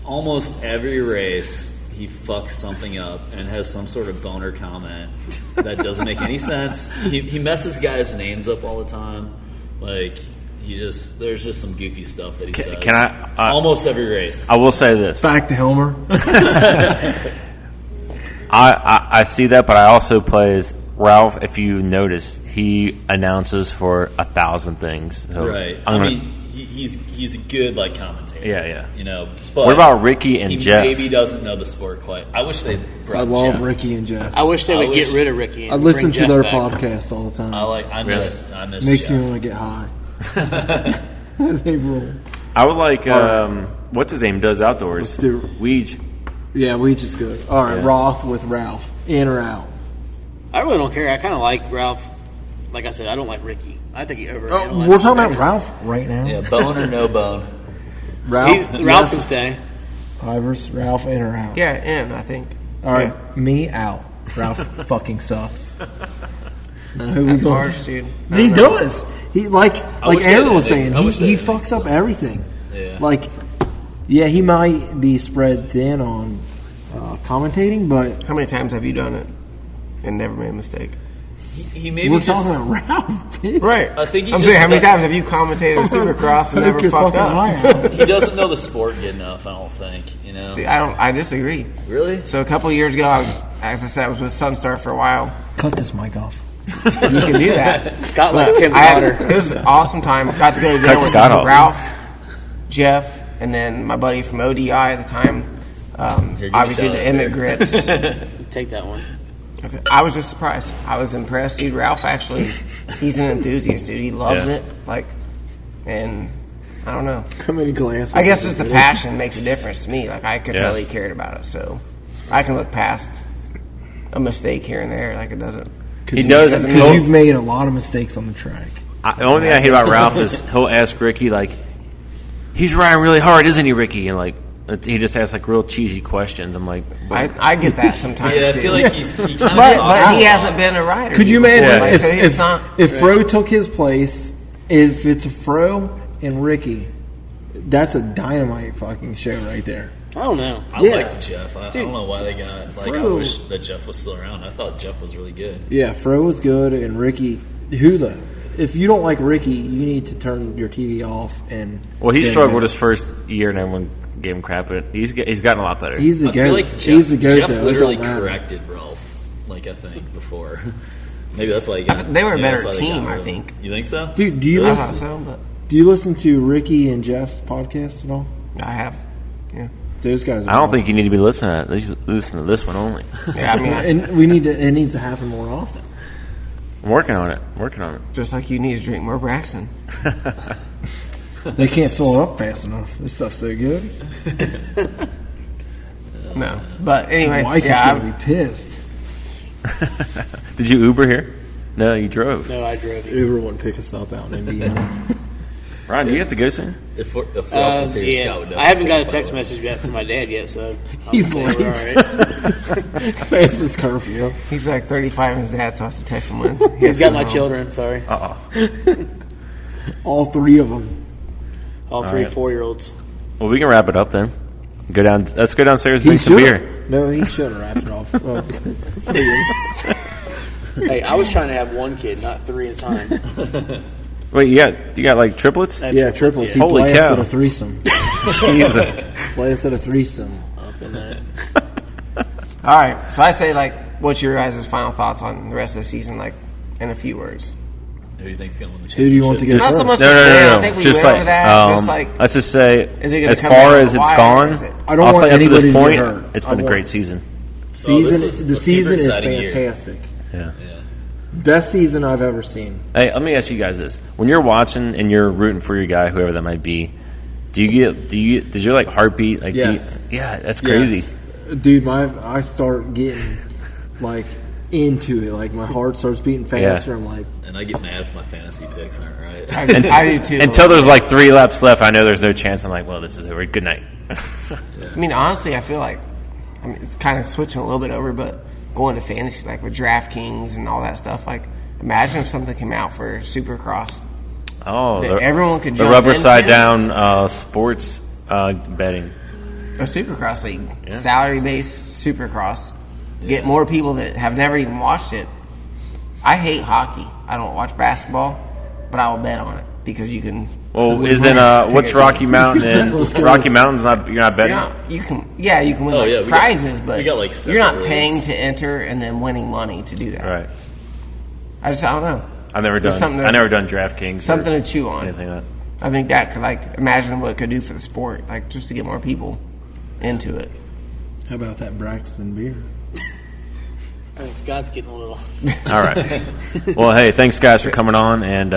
almost every race he fucks something up and has some sort of boner comment that doesn't make any sense. He messes guys' names up all the time. Like there's just some goofy stuff that he says. can I- almost every race. I will say this. Back to Helmer. I see that, but I also play as Ralph. If you notice, he announces for 1,000 things. So Right. I'm gonna- He's a good like commentator. Yeah. You know. But What about Ricky and he Jeff? maybe doesn't know the sport quite. I wish they brought I love Jeff. Ricky and Jeff. I wish they I would wish- get rid of Ricky. And I listen bring to Jeff their back. podcast all the time. I miss Makes Jeff. me want to get high. They rule. I would like what's his name does outdoors. Let's do Weege. Yeah, we just good. All right, Yeah. Roth with Ralph. In or out? I really don't care. I kind of like Ralph. Like I said, I don't like Ricky. I think he overanalyzes. Oh, we're talking about everything. Ralph right now. Yeah, bone or no bone. Ralph. Ralph can stay. Ivers, Ralph, in or out? Yeah, and I think. All right, me out. Ralph fucking sucks. Now, who That's we going? harsh, dude. He does. He like wish they Aaron had was a saying. name. I wish they He had a name fucks up everything. Yeah. Like, yeah, he might be spread thin on commentating, but How many times have you done it and never made a mistake? He maybe we're just. talking about Ralph. Bitch. Right. I think he I'm just saying, how many does- times have you commentated a Supercross and never Take your fucked fucking up? eye out. He doesn't know the sport good enough. I don't think. You know. I disagree. Really? So a couple of years ago, as I said, I was with Sunstar for a while. Cut this mic off. You can do that. Scott likes Tim I Potter. it was an awesome time. Got to go to dinner Cut with Scott off. Ralph, Jeff, and then my buddy from ODI at the time. Here, give me a Obviously, shout the out immigrants. Take that one. I was just surprised. I was impressed, dude. Ralph actually, he's an enthusiast, dude. He loves Yeah. it. Like, and I don't know. How many glances? I guess just the passion makes a difference to me. Like, I could Yeah. tell he cared about it. So I can look past a mistake here and there. Like, it doesn't. He does. doesn't Because mean- you've made a lot of mistakes on the track. The only thing I hate about Ralph is he'll ask Ricky like, "He's riding really hard, isn't he, Ricky?" And like, he just asks like real cheesy questions. I'm like, I get that sometimes. Yeah, I too. feel like he kind of But he hasn't been a rider. Could you before, imagine like, if, so if, it's not. if Fro took his place? If it's a Fro and Ricky, that's a dynamite fucking show right there. I don't know. I Yeah. liked Jeff. I don't know why they got. Like, I Fro. wish that Jeff was still around. I thought Jeff was really good. Yeah, Fro was good, and Ricky, who the? If you don't like Ricky, you need to turn your TV off. And well, he then struggled go. his first year, and everyone gave him crap. But he's gotten a lot better. He's the I feel goat. like Jeff, He's the goat. Jeff though. It literally don't matter. corrected Ralph. Like I think before. Maybe that's why he got. They were a maybe better that's why they team, got I rid of him. think. You think so? Dude, do you I thought listen? so, but Do you listen to Ricky and Jeff's podcast at all? I have. Yeah. Those guys. Are I don't awesome. think you need to be listening to that. You should listen to this one only. Yeah, I mean, And we need to. It needs to happen more often. I'm working on it. just like you need to drink more Braxton. They can't fill it up fast enough. This stuff's so good. No, but anyway, My wife yeah, is gonna be pissed. Did you Uber here? No, you drove. No, I drove you. Uber wouldn't pick us up out in Indiana. Ryan, do you have to go soon? If Roth was here, Scott would I haven't got a definitely text follow. message yet from my dad yet, so He's we're late. all right. Fastest curfew. He's like 35 and his dad has to text him when He's got my children. Sorry, All three of them. all three right. 4-year-olds. Well, we can wrap it up then. Go down. Let's go downstairs and He drink some should. beer. No, he should have wrapped it off. Well, Hey, I was trying to have one kid, not 3 at a time. Wait, you got like triplets? I had yeah, triplets. yeah. He Holy blasted cow. a threesome. Jesus. Blasted a threesome. Up in that. All right, so I say, like, what's your guys' final thoughts on the rest of the season, like, in a few words? Who do you think's going to win the Who championship? do you want to go Not so first? much No, to say, I no. think we Just went like, over that. Just like, let's just say, Is it gonna as come far down as to it's wire, gone, or is it- I don't I'll want say up to this anybody to get point, hurt. it's I been a want- great season. Season, this is the a super season is exciting year. fantastic. Yeah. Yeah. Best season I've ever seen. Hey, let me ask you guys this: when you're watching and you're rooting for your guy, whoever that might be, does your like heartbeat like? Yes. Yeah, that's crazy. Yes. Dude, I start getting like into it. Like my heart starts beating faster. Yeah. I'm like, And I get mad if my fantasy picks aren't right. I do too. Until there's like 3 laps left, I know there's no chance. I'm like, well, this is over. Good night. I mean, honestly, I feel like, it's kind of switching a little bit over, but going to fantasy, like with DraftKings and all that stuff, like, imagine if something came out for Supercross. Oh, That everyone could the jump rubber into? side down sports betting. A Supercross league, salary-based Supercross. Get more people that have never even watched it. I hate hockey. I don't watch basketball, but I will bet on it because you can. Well, isn't what's Rocky Mountain and Rocky Mountain's not you're not betting? You can win Oh, yeah, we got- prizes, but we got, like, you're not separate paying rules. to enter and then winning money to do that. Right. I don't know. I've never There's done. something to- I never done DraftKings. Something or to chew on. anything like that. I think that could, like, imagine what it could do for the sport, like, just to get more people into it. how about that Braxton beer? I think Scott's getting a little. All right. Well, hey, thanks guys for coming on, and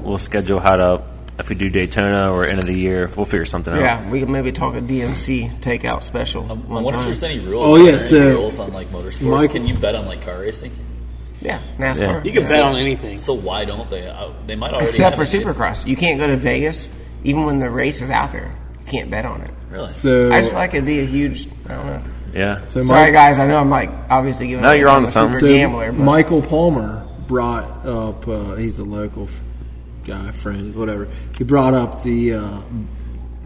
we'll schedule how to if we do Daytona or end of the year. We'll figure something out. Yeah, we could maybe talk a DMC takeout special. I one wonder if time. there's any rules. Oh, yeah, Are there any so- rules on like motorsports. Michael- Can you bet on like car racing? Yeah, NASCAR. Yeah. You can bet on anything. So why don't they? They might already. Except for have it. Supercross. You can't go to Vegas, even when the race is out there. You can't bet on it. Really? So I just feel like it'd be a huge, I don't know. Yeah. So Sorry, guys, I know I'm, like, obviously giving No, you're on I'm to a something. super So gambler. But Michael Palmer brought up. He's a local guy, friend, whatever. He brought up the.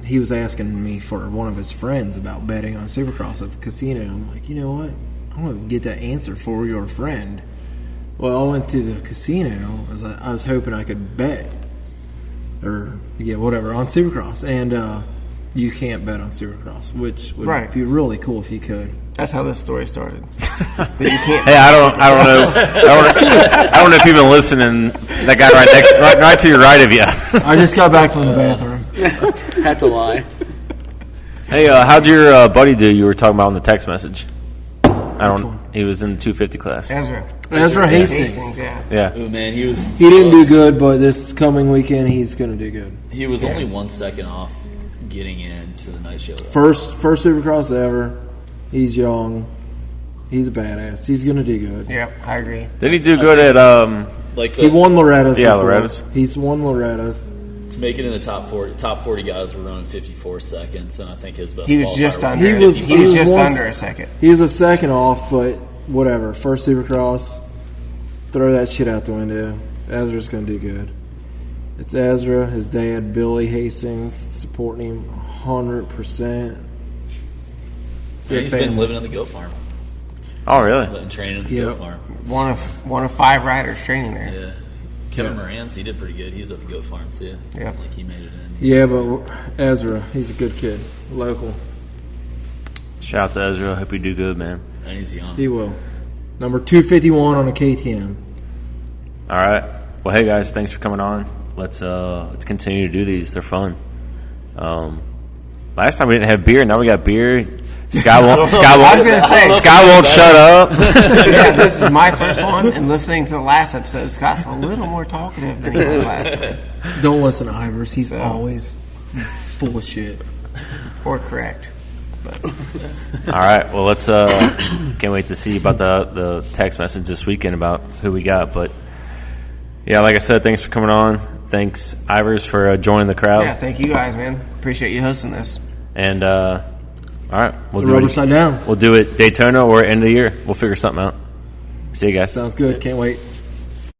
He was asking me for one of his friends about betting on Supercross at the casino. I'm like, you know what? I want to get that answer for your friend. Well, I went to the casino. I was hoping I could bet, or whatever on Supercross, and you can't bet on Supercross, which would Right. be really cool if you could. that's how this story started. That you can't. Hey, I don't know. I don't know if you've been listening. That guy right to your right of you. I just got back from the bathroom. Had to lie. Hey, how'd your buddy do? You were talking about in the text message. one? He was in the 250 class. Ezra Hastings. yeah. Yeah. Ooh, man, he was. He didn't do close. good, but this coming weekend he's going to do good. He was only 1 second off getting into the night show. Though. First Supercross ever. He's young. He's a badass. He's going to do good. Yeah, I agree. Did he do good at? Like He won Loretta's. Yeah, before. Loretta's. He's won Loretta's. to make it in the top 40. Top 40 guys were running 54 seconds, and I think his best. He was qualifier just was under. He was- He was just once- under a second. He was a second off, but whatever. First Supercross. Throw that shit out the window. Ezra's going to do good. It's Ezra, his dad, Billy Hastings, supporting him 100%. And he's been living on the goat farm, Oh, really? and training at the Yep. goat farm. One of 5 riders training there. Yeah. Kevin Moran's, he did pretty good. He's at the goat farm too. Yeah. Like he made it in. Yeah, but Ezra, he's a good kid. Local. Shout out to Ezra. Hope you do good, man. And he's young. He will. Number 251 on a KTM. All right. Well, hey guys, thanks for coming on. Let's continue to do these. They're fun. Last time we didn't have beer. Now we got beer. Scott won't. I was gonna say. Scott won't shut up. Yeah, this is my first one, and listening to the last episode, Scott's a little more talkative than he was last time. Don't listen to Ivers. He's So. always full of shit. Or correct. All right. Well, let's. Can't wait to see about the text message this weekend about who we got. But yeah, like I said, thanks for coming on. thanks, Ivers, for joining the crowd. Yeah, thank you guys, man. Appreciate you hosting this. And all right, we'll do Rubberside down. We'll do it Daytona or end of the year. We'll figure something out. See you guys. Sounds good. Can't wait.